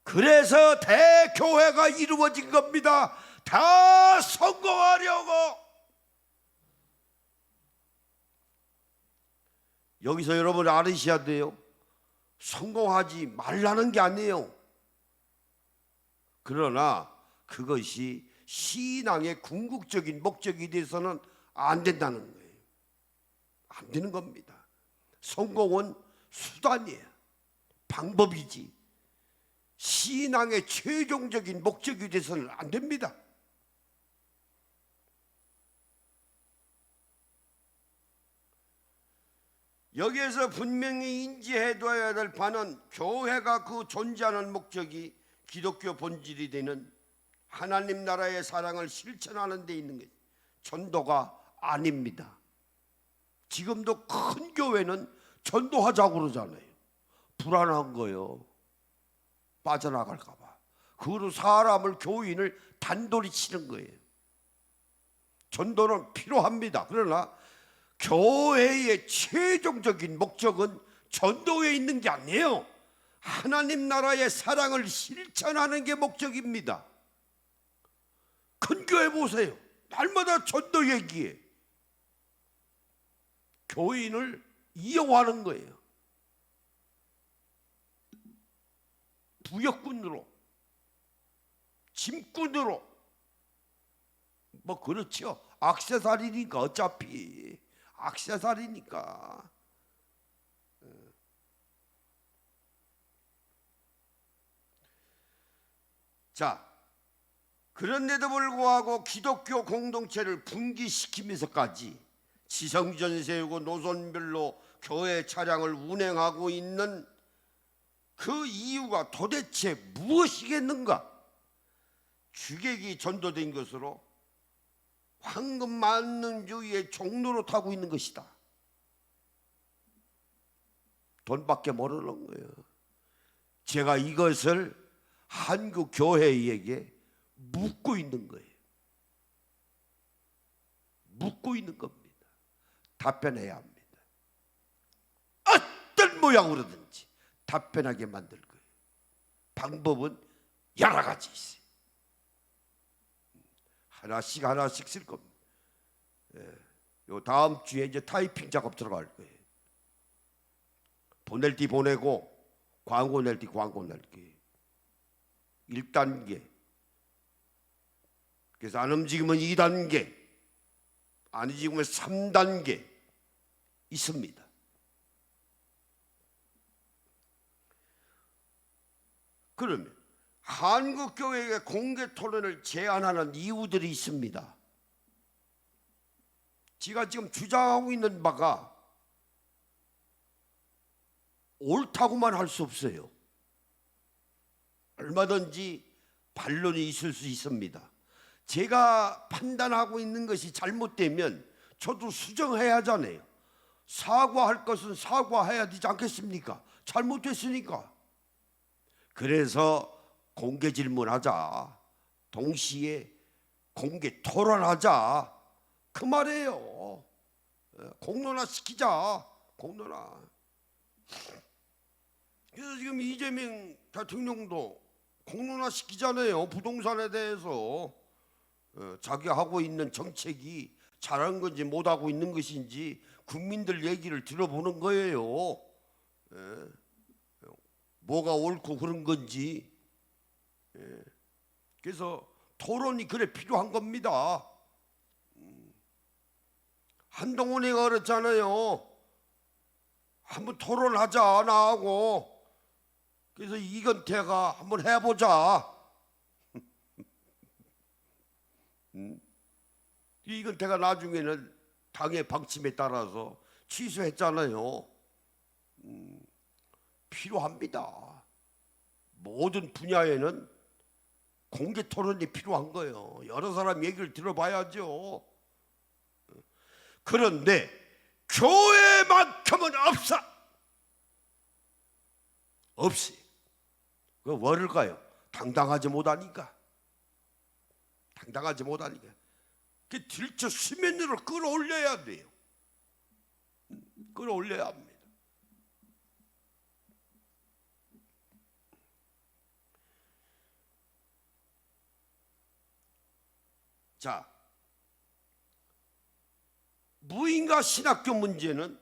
그래서 대교회가 이루어진 겁니다. 다 성공하려고. 여기서 여러분 알으셔야 돼요. 성공하지 말라는 게 아니에요. 그러나 그것이 신앙의 궁극적인 목적이 돼서는 안 된다는 거예요. 안 되는 겁니다. 성공은 수단이에요. 방법이지. 신앙의 최종적인 목적이 돼서는 안 됩니다. 여기에서 분명히 인지해둬야 될 바는 교회가 그 존재하는 목적이 기독교 본질이 되는 하나님 나라의 사랑을 실천하는 데 있는 게 전도가 아닙니다. 지금도 큰 교회는 전도하자고 그러잖아요. 불안한 거예요. 빠져나갈까 봐. 그거로 사람을, 교인을 단돌이 치는 거예요. 전도는 필요합니다. 그러나 교회의 최종적인 목적은 전도에 있는 게 아니에요. 하나님 나라의 사랑을 실천하는 게 목적입니다. 큰 교회 보세요. 날마다 전도 얘기해. 교인을 이용하는 거예요. 부역꾼으로, 짐꾼으로. 뭐 그렇죠. 액세서리니까, 어차피 액세서리니까. 자, 그런데도 불구하고 기독교 공동체를 분기시키면서까지 지성전 세우고 노선별로 교회 차량을 운행하고 있는 그 이유가 도대체 무엇이겠는가? 주객이 전도된 것으로 황금 만능주의의 종로로 타고 있는 것이다. 돈밖에 모르는 거예요. 제가 이것을 한국 교회에게 묻고 있는 거예요. 묻고 있는 겁니다. 답변해야 합니다. 어떤 모양으로든지 답변하게 만들 거예요. 방법은 여러 가지 있어요. 하나씩 하나씩 쓸 겁니다. 요 다음 주에 이제 타이핑 작업 들어갈 거예요. 보낼 때 보내고 광고 낼 때 광고 낼게. 1단계. 그래서 안 움직이면 2단계, 안 움직이면 3단계 있습니다. 그러면 한국교회에 공개 토론을 제안하는 이유들이 있습니다. 제가 지금 주장하고 있는 바가 옳다고만 할 수 없어요. 얼마든지 반론이 있을 수 있습니다. 제가 판단하고 있는 것이 잘못되면 저도 수정해야 하잖아요. 사과할 것은 사과해야 되지 않겠습니까? 잘못됐으니까. 그래서 공개 질문하자, 동시에 공개 토론하자, 그 말이에요. 공론화 시키자, 공론화. 그래서 지금 이재명 대통령도 공론화 시키잖아요. 부동산에 대해서 자기가 하고 있는 정책이 잘한 건지 못하고 있는 것인지 국민들 얘기를 들어보는 거예요. 뭐가 옳고 그런 건지. 그래서 토론이 그래 필요한 겁니다. 한동훈이가 그랬잖아요. 한번 토론하자 나하고. 그래서 이건태가 한번 해보자. 이건태가 나중에는 당의 방침에 따라서 취소했잖아요. 필요합니다. 모든 분야에는 공개 토론이 필요한 거예요. 여러 사람 얘기를 들어봐야죠. 그런데 교회만큼은 없어. 없이. 그 뭐를까요? 당당하지 못하니까. 당당하지 못하니까. 그 들쳐 수면 위로 끌어올려야 돼요. 끌어올려야 합니다. 자, 무인가 신학교 문제는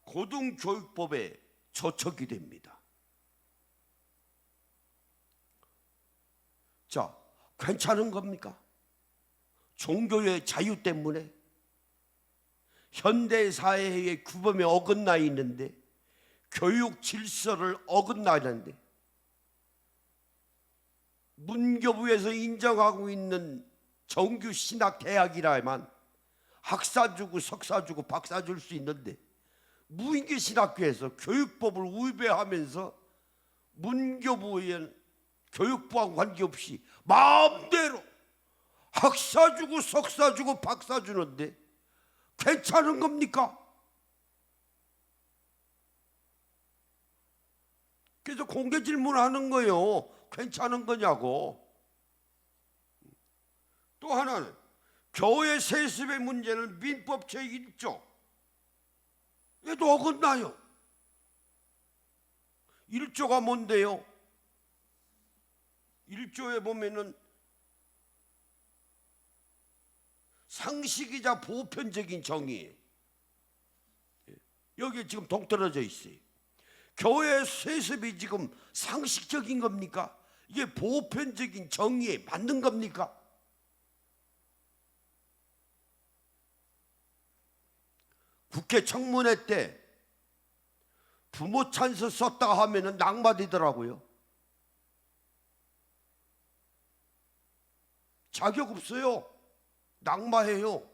고등교육법에 저촉이 됩니다. 자, 괜찮은 겁니까? 종교의 자유 때문에 현대 사회의 규범에 어긋나 있는데, 교육 질서를 어긋나는데, 문교부에서 인정하고 있는 정규 신학 대학이라만 학사 주고 석사 주고 박사 줄 수 있는데, 무인기 신학교에서 교육법을 위배하면서 문교부의 교육부하고 관계없이 마음대로 학사 주고 석사 주고 박사 주는데 괜찮은 겁니까? 그래서 공개 질문하는 거예요. 괜찮은 거냐고. 또 하나는 교회 세습의 문제는 민법 제1조 얘도 어긋나요. 1조가 뭔데요? 1조에 보면은 상식이자 보편적인 정의, 여기 지금 동떨어져 있어요. 교회 세습이 지금 상식적인 겁니까? 이게 보편적인 정의에 맞는 겁니까? 국회 청문회 때 부모 찬스 썼다 하면은 낙마되더라고요. 자격 없어요. 낙마해요.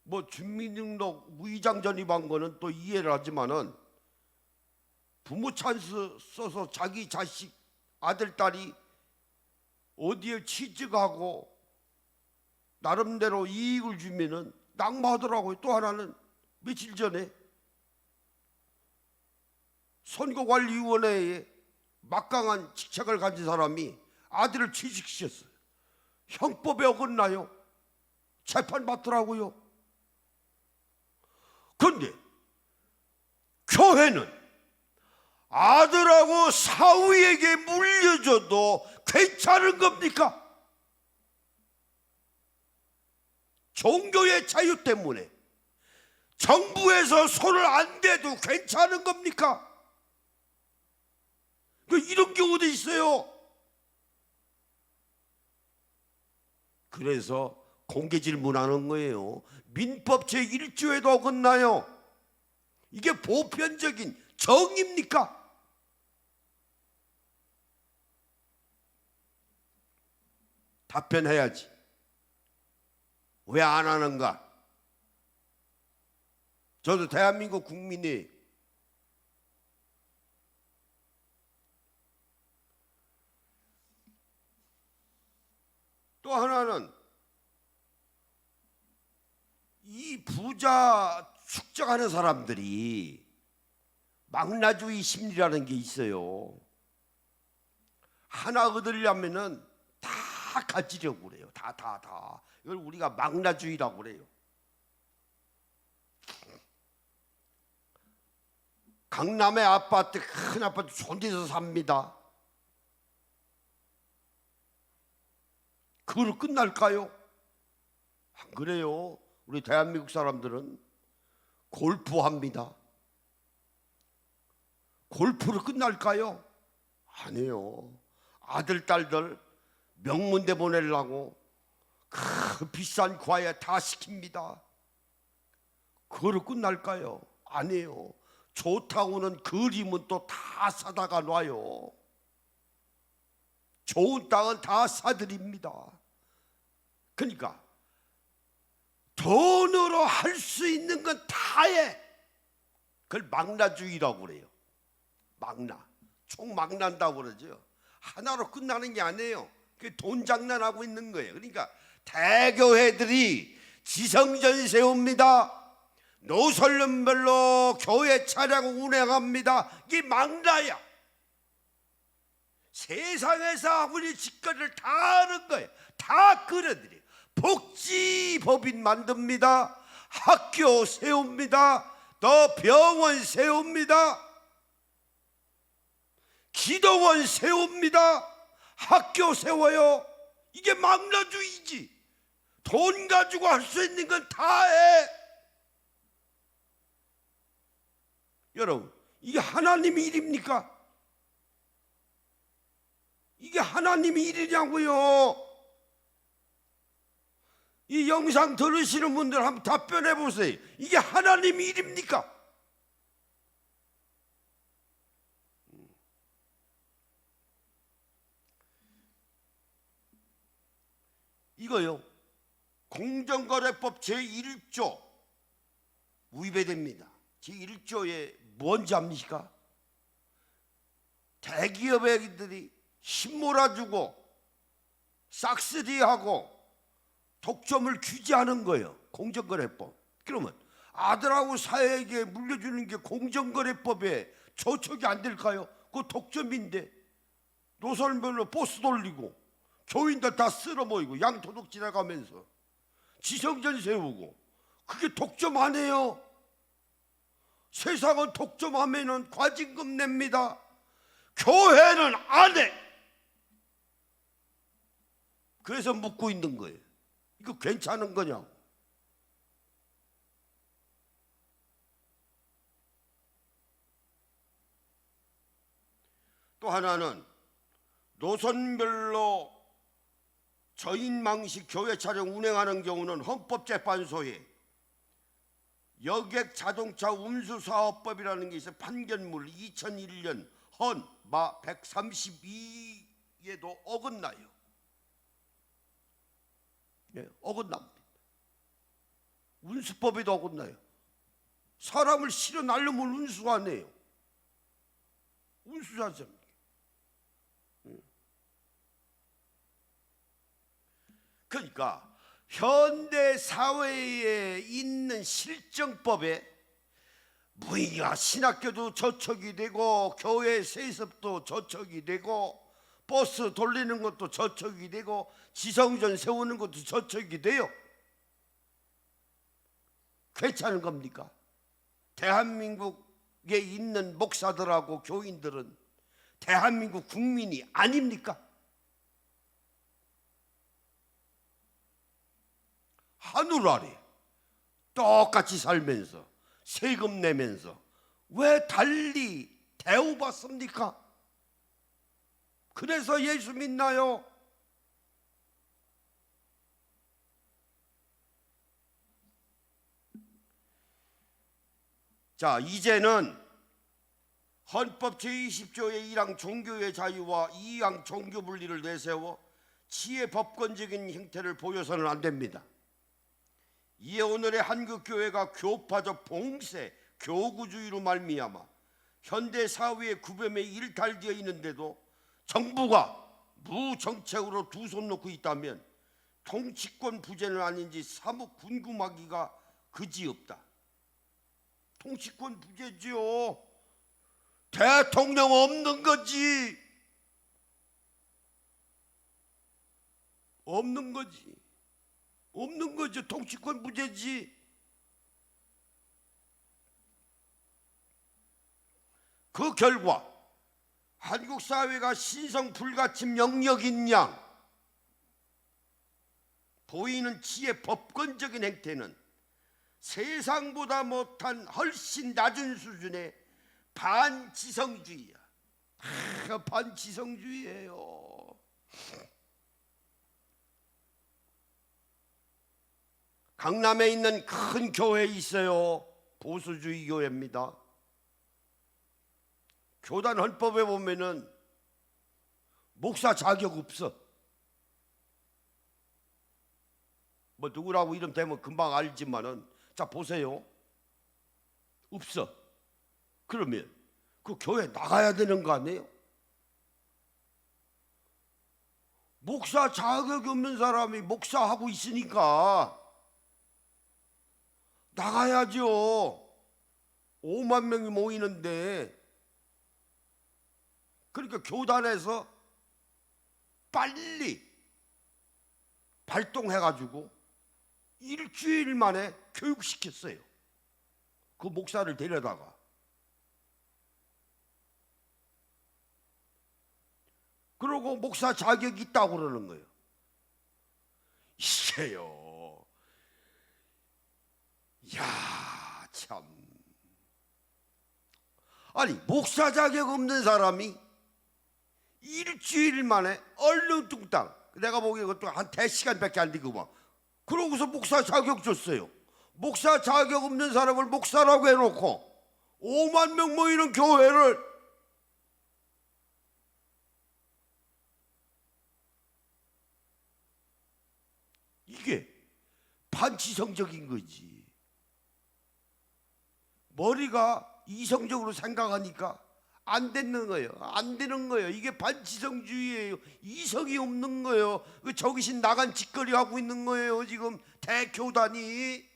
뭐 주민등록 무이장 전입한 거는 또 이해를 하지만은 부모 찬스 써서 자기 자식 아들 딸이 어디에 취직하고 나름대로 이익을 주면은 낙마하더라고요. 또 하나는 며칠 전에 선거관리위원회에 막강한 직책을 가진 사람이 아들을 취직시켰어요. 형법에 어긋나요. 재판받더라고요. 그런데 교회는 아들하고 사위에게 물려줘도 괜찮은 겁니까? 종교의 자유 때문에 정부에서 손을 안 대도 괜찮은 겁니까? 이런 경우도 있어요. 그래서 공개 질문하는 거예요. 민법 제1조에도 어긋나요. 이게 보편적인 정의입니까? 답변해야지. 왜 안 하는가? 저도 대한민국 국민이 또 하나는 이 부자 축적하는 사람들이 망나주의 심리라는 게 있어요. 하나 얻으려면은 다 가지려고 그래요. 다. 이걸 우리가 망나주의라고 그래요. 강남의 아파트, 큰 아파트 좋은 데서 삽니다. 그걸로 끝날까요? 안 그래요. 우리 대한민국 사람들은 골프합니다. 골프로 끝날까요? 아니에요. 아들, 딸들 명문대 보내려고 그 비싼 과외 다 시킵니다. 그거로 끝날까요? 아니에요. 좋다고는 그림은 또 다 사다가 놔요. 좋은 땅은 다 사드립니다. 그러니까 돈으로 할 수 있는 건 다 해. 그걸 망나주의라고 그래요. 총망난다고 그러죠. 하나로 끝나는 게 아니에요. 그게 돈 장난하고 있는 거예요. 그러니까 대교회들이 지성전 세웁니다. 노선론별로 교회 차량 운행합니다. 이게 망나야. 세상에서 아무리 짓거리를 다 하는 거예요. 다 끌어들여요. 복지법인 만듭니다. 학교 세웁니다. 또 병원 세웁니다. 기도원 세웁니다. 학교 세워요. 이게 망나주의지. 돈 가지고 할 수 있는 건 다 해. 여러분, 이게 하나님의 일입니까? 이게 하나님의 일이냐고요. 이 영상 들으시는 분들 한번 답변해 보세요. 이게 하나님의 일입니까? 이거요. 공정거래법 제1조 위배됩니다. 제1조에 뭔지 압니까? 대기업애들이 힘 몰아주고 싹쓸이하고 독점을 규제하는 거예요. 공정거래법. 그러면 아들하고 사회에게 물려주는 게 공정거래법에 저촉이 안 될까요? 그거 독점인데 노선별로 버스 돌리고 교인들 다 쓸어모이고 양도둑 지나가면서 지성전 세우고 그게 독점 안 해요. 세상은 독점하면은 과징금 냅니다. 교회는 안 해. 그래서 묻고 있는 거예요. 이거 괜찮은 거냐고. 또 하나는 노선별로 저인망식 교회 차량 운행하는 경우는 헌법재판소에 여객 자동차 운수사업법이라는 게 있어요. 판결문 2001년 헌마 132에도 어긋나요. 네, 어긋납니다. 운수법에도 어긋나요. 사람을 실어 날르면 운수가 아니에요. 운수자입니다. 그러니까 현대 사회에 있는 실정법에 무의가 신학교도 저촉이 되고 교회 세습도 저촉이 되고 버스 돌리는 것도 저촉이 되고 지성전 세우는 것도 저촉이 돼요. 괜찮은 겁니까? 대한민국에 있는 목사들하고 교인들은 대한민국 국민이 아닙니까? 하늘 아래 똑같이 살면서 세금 내면서 왜 달리 대우받습니까? 그래서 예수 믿나요? 자, 이제는 헌법 제20조의 1항 종교의 자유와 2항 종교 분리를 내세워 치의 법권적인 형태를 보여서는 안 됩니다. 이에 오늘의 한국교회가 교파적 봉쇄, 교구주의로 말미암아 현대 사회의 구별에 일탈되어 있는데도 정부가 무정책으로 두 손 놓고 있다면 통치권 부재는 아닌지 사뭇 궁금하기가 그지없다. 통치권 부재지요. 대통령 없는 거지. 없는 거지. 없는 거죠. 통치권 부재지. 그 결과 한국 사회가 신성 불가침 영역인 양 보이는 치의 법권적인 행태는 세상보다 못한 훨씬 낮은 수준의 반지성주의야. 반지성주의예요. 강남에 있는 큰 교회에 있어요. 보수주의 교회입니다. 교단 헌법에 보면은 목사 자격 없어. 뭐 누구라고 이름 대면 금방 알지만은 자 보세요. 없어. 그러면 그 교회 나가야 되는 거 아니에요? 목사 자격이 없는 사람이 목사하고 있으니까 나가야죠. 5만 명이 모이는데. 그러니까 교단에서 빨리 발동해가지고 일주일 만에 교육시켰어요. 그 목사를 데려다가. 그러고 목사 자격이 있다고 그러는 거예요. 이게요. 야, 참. 아니, 목사 자격 없는 사람이 일주일 만에 얼른뚱땅, 내가 보기에 그것도 한 대시간밖에 안 되고 막 그러고서 목사 자격 줬어요. 목사 자격 없는 사람을 목사라고 해놓고 5만 명 모이는 교회를 이게 반지성적인 거지. 머리가 이성적으로 생각하니까 안 되는 거예요. 안 되는 거예요. 이게 반지성주의예요. 이성이 없는 거예요. 저기신 나간 짓거리 하고 있는 거예요. 지금 대교단이.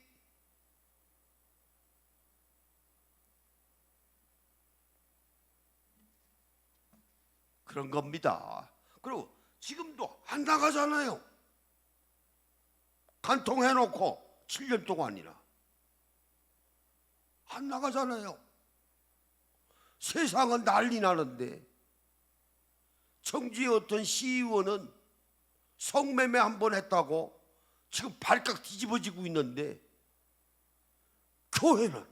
그런 겁니다. 그리고 지금도 안 나가잖아요. 간통해놓고 7년 동안이나 안 나가잖아요. 세상은 난리 나는데 청주의 어떤 시의원은 성매매 한 번 했다고 지금 발칵 뒤집어지고 있는데 교회는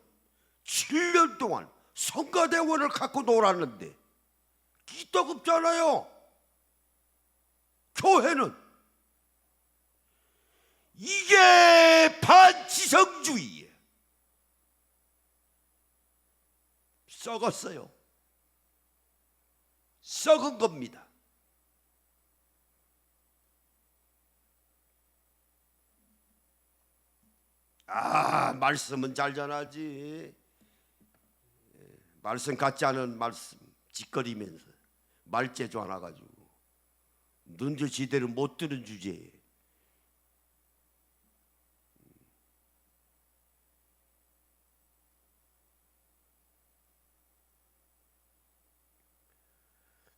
7년 동안 성가대원을 갖고 놀았는데 끼떡없잖아요. 교회는 이게 반지성주의예요. 썩었어요. 썩은 겁니다. 말씀은 잘 전하지. 말씀 같지 않은 말씀 짓거리면서 말재주 하나 가지고 눈저 지대로 못 들은 주제에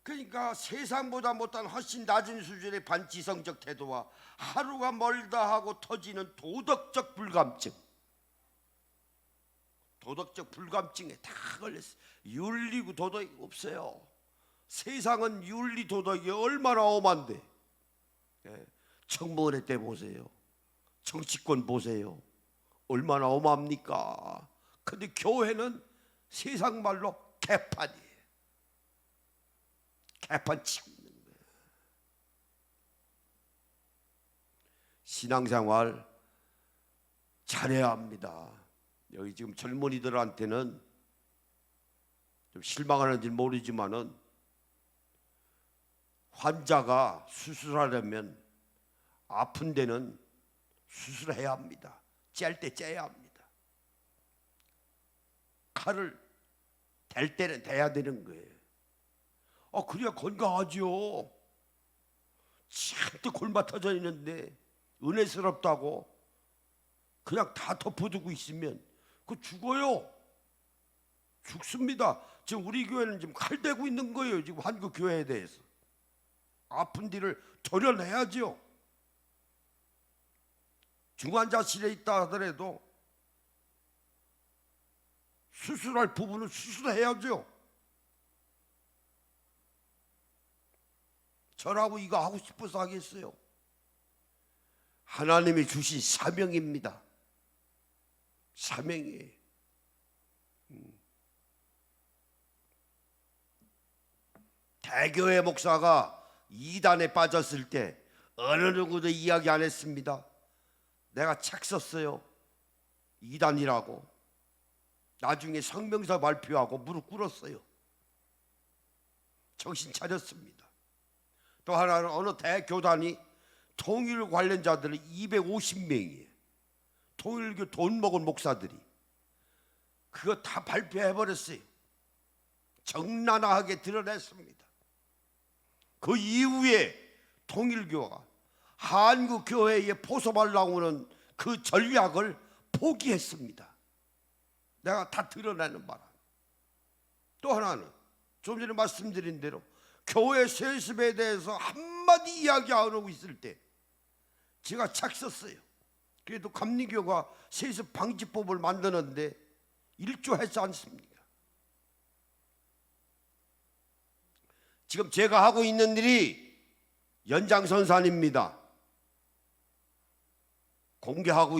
그러니까 세상보다 못한 훨씬 낮은 수준의 반지성적 태도와 하루가 멀다 하고 터지는 도덕적 불감증. 도덕적 불감증에 다 걸렸어요. 윤리고 도덕이 없어요. 세상은 윤리 도덕이 얼마나 엄한데. 청문회 때 보세요. 정치권 보세요. 얼마나 어마합니까? 근데 교회는 세상 말로 개판이에요. 개판 치고 있는 거예요. 신앙생활 잘해야 합니다. 여기 지금 젊은이들한테는 좀 실망하는지 모르지만은 환자가 수술하려면 아픈 데는 수술해야 합니다. 짤 때 째야 합니다. 칼을 댈 때는 대야 되는 거예요. 그래야 건강하죠. 잔뜩 골마터져 있는데 은혜스럽다고 그냥 다 덮어두고 있으면 그 죽어요. 죽습니다. 지금 우리 교회는 지금 칼 대고 있는 거예요. 지금 한국 교회에 대해서 아픈 뒤를 도려내야죠. 중환자실에 있다 하더라도 수술할 부분은 수술해야죠. 저라고 이거 하고 싶어서 하겠어요? 하나님이 주신 사명입니다. 사명이에요. 대교회 목사가 이단에 빠졌을 때 어느 누구도 이야기 안 했습니다. 내가 책 썼어요. 이단이라고. 나중에 성명서 발표하고 무릎 꿇었어요. 정신 차렸습니다. 또 하나는 어느 대교단이 통일 관련자들이 250명이에요. 통일교 돈 먹은 목사들이 그거 다 발표해버렸어요. 적나라하게 드러냈습니다. 그 이후에 통일교가 한국교회에 포섭하려고 하는 그 전략을 포기했습니다. 내가 다 드러내는 바람. 또 하나는 좀 전에 말씀드린 대로 교회 세습에 대해서 한마디 이야기 안 하고 있을 때 제가 책 썼어요. 그래도 감리교가 세습 방지법을 만드는데 일조하지 않습니까? 지금 제가 하고 있는 일이 연장선상입니다. 공개하고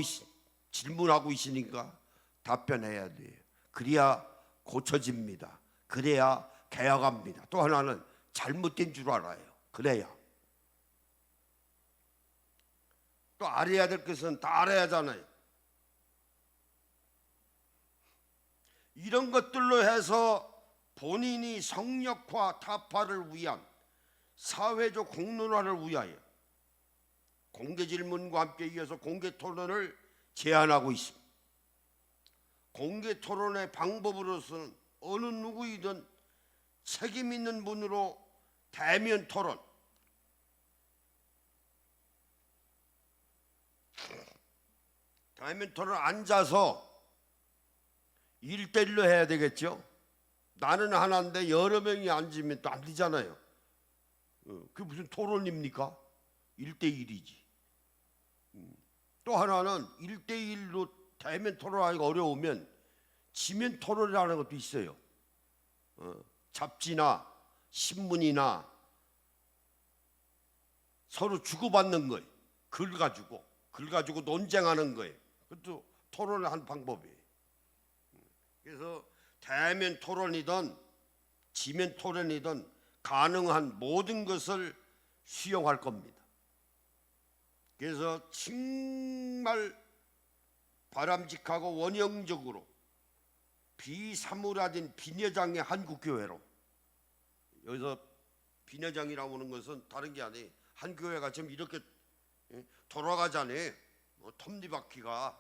질문하고 있으니까 답변해야 돼요. 그래야 고쳐집니다. 그래야 개혁합니다. 또 하나는 잘못된 줄 알아요. 그래야. 또 알아야 될 것은 다 알아야 하잖아요. 이런 것들로 해서 본인이 성역화 타파를 위한 사회적 공론화를 위하여 공개 질문과 함께 이어서 공개 토론을 제안하고 있습니다. 공개 토론의 방법으로서는 어느 누구이든 책임 있는 분으로 대면 토론, 앉아서 1대1로 해야 되겠죠. 나는 하나인데 여러 명이 앉으면 또 안 되잖아요. 그게 무슨 토론입니까? 1대1이지. 또 하나는 1대1로 대면 토론하기가 어려우면 지면 토론이라는 것도 있어요. 잡지나 신문이나 서로 주고받는 거예요. 글 가지고 논쟁하는 거예요. 그것도 토론을 한 방법이에요. 그래서 대면 토론이든 지면 토론이든 가능한 모든 것을 수용할 겁니다. 그래서 정말 바람직하고 원형적으로 비사무라진 비녀장의 한국교회로, 여기서 비녀장이라고 하는 것은 다른 게 아니에요. 한교회가 지금 이렇게 돌아가잖아요. 톱니바퀴가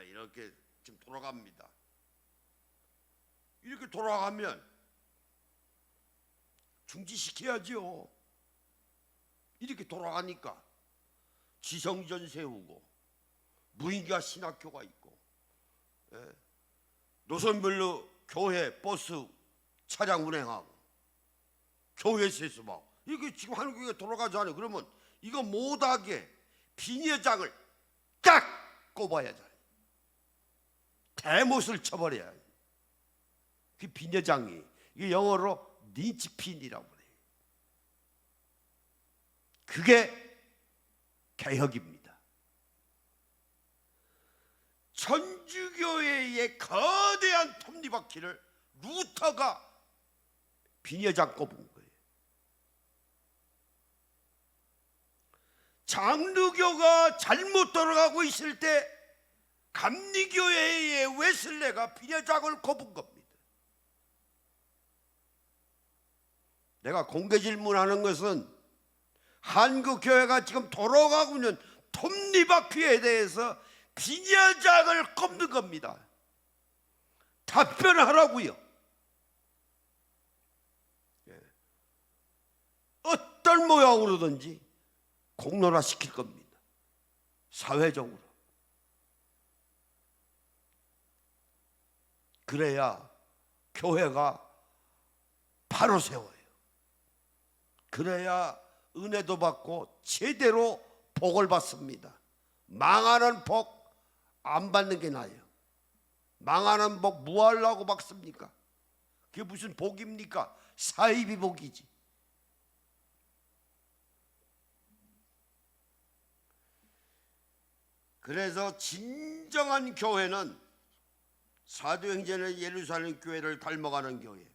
이렇게 지금 돌아갑니다. 이렇게 돌아가면 중지시켜야죠. 이렇게 돌아가니까 지성전 세우고 무인가 신학교가 있고 노선별로 교회 버스 차량 운행하고 교회 세습하고 이게 지금 한국에 돌아가잖아요. 그러면 이거 못하게 비녀장을 딱 꼽아야죠. 대못을 쳐버려야 돼. 그 비녀장이 이게 영어로 린치핀이라고 그래요. 그게 개혁입니다. 천주교회의 거대한 톱니바퀴를 루터가 비녀장 꼽은 거예요. 장르교가 잘못 돌아가고 있을 때 감리교회의 웨슬레가 비녀장을 꼽은 겁니다. 내가 공개 질문하는 것은 한국 교회가 지금 돌아가고 있는 톱니바퀴에 대해서 비녀장을 꼽는 겁니다. 답변하라고요. 어떤 모양으로든지 공론화시킬 겁니다. 사회적으로. 그래야 교회가 바로 세워요. 그래야 은혜도 받고 제대로 복을 받습니다. 망하는 복 안 받는 게 나아요. 망하는 복 뭐 하려고 받습니까? 그게 무슨 복입니까? 사이비 복이지. 그래서 진정한 교회는 사도행전의 예루살렘 교회를 닮아가는 교회.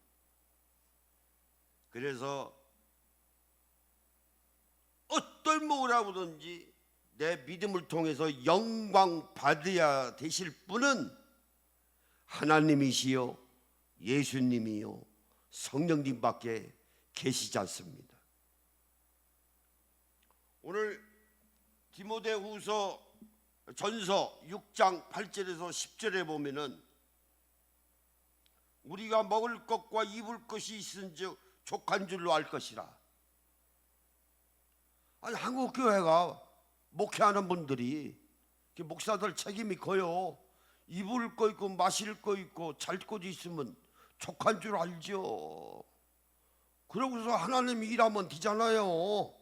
그래서 어떤 뭐라고든지 내 믿음을 통해서 영광 받아야 되실 분은 하나님이시요 예수님이요 성령님밖에 계시지 않습니다. 오늘 디모데후서 전서 6장 8절에서 10절에 보면은 우리가 먹을 것과 입을 것이 있은즉 족한 줄로 알 것이라. 아니, 한국 교회가 목회하는 분들이 목사들 책임이 커요. 입을 거 있고 마실 거 있고 잘 곳 있으면 족한 줄 알죠. 그러고서 하나님이 일하면 되잖아요.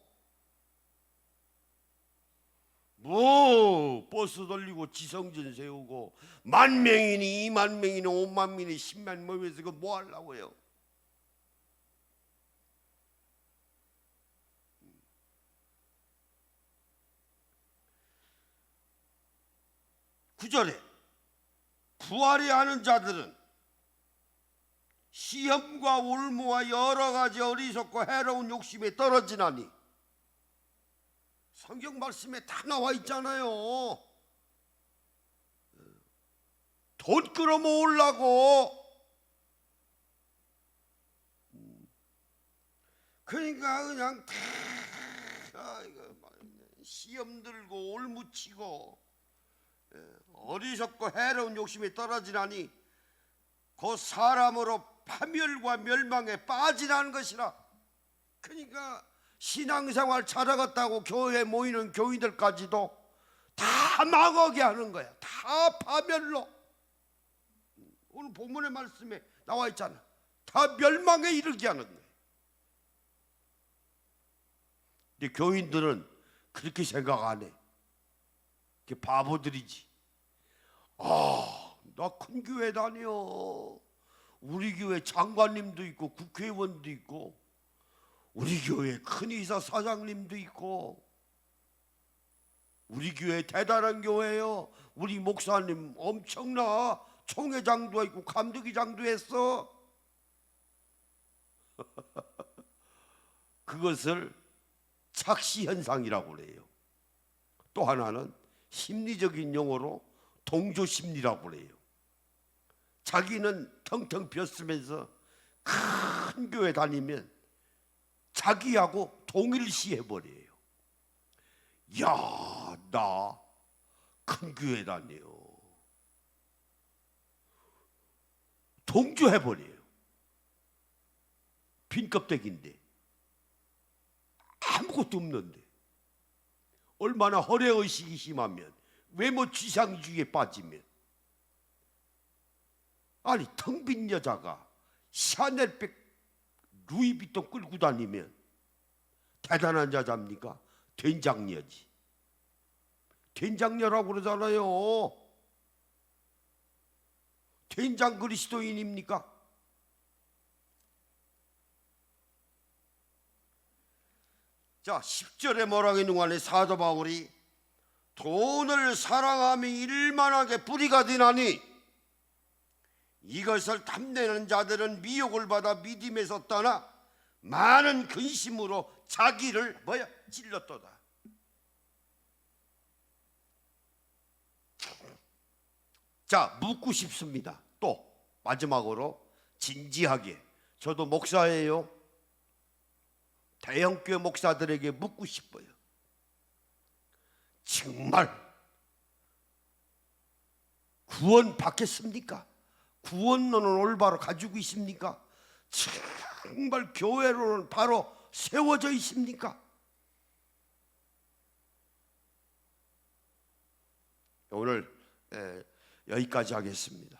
뭐 버스 돌리고 지성전 세우고 10,000명이니 20,000명이니 50,000명이니 10만 모여서 그거 뭐 하려고요? 구절에 부활해야 하는 자들은 시험과 올무와 여러 가지 어리석고 해로운 욕심에 떨어지나니, 성경 말씀에 다 나와 있잖아요. 돈 끌어모으려고. 그러니까 그냥 시험 들고 올무치고 어리석고 해로운 욕심에 떨어지나니 그 사람으로 파멸과 멸망에 빠지라는 것이라. 그러니까 신앙생활 잘하겠다고 교회에 모이는 교인들까지도 다 망하게 하는 거야. 다 파멸로. 오늘 본문의 말씀에 나와 있잖아. 다 멸망에 이르게 하는 거야. 근데 교인들은 그렇게 생각 안 해. 그게 바보들이지. 나 큰 교회 다녀. 우리 교회 장관님도 있고 국회의원도 있고 우리 교회 큰 의사 사장님도 있고 우리 교회 대단한 교회요. 우리 목사님 엄청나. 총회장도 있고 감독의장도 했어. 그것을 착시현상이라고 그래요. 또 하나는 심리적인 용어로 동조심리라고 그래요. 자기는 텅텅 비었으면서 큰 교회 다니면 자기하고 동일시해버려요. 야, 나 큰 교회 다녀. 동조해버려요. 빈 껍데기인데 아무것도 없는데 얼마나 허례의식이 심하면 외모 지상주의에 빠지면. 아니, 텅 빈 여자가 샤넬백 루이비통 끌고 다니면 대단한 여자입니까? 된장녀지. 된장녀라고 그러잖아요. 된장 그리스도인입니까? 자, 10절에 뭐라고 있는 거 안에 사도 바울이 돈을 사랑함이 일만하게 뿌리가 되나니 이것을 탐내는 자들은 미혹을 받아 믿음에서 떠나 많은 근심으로 자기를 찔렀도다. 자, 묻고 싶습니다. 또 마지막으로 진지하게, 저도 목사예요. 대형교회 목사들에게 묻고 싶어요. 정말 구원 받겠습니까? 구원론은 올바로 가지고 있습니까? 정말 교회로는 바로 세워져 있습니까? 오늘 여기까지 하겠습니다.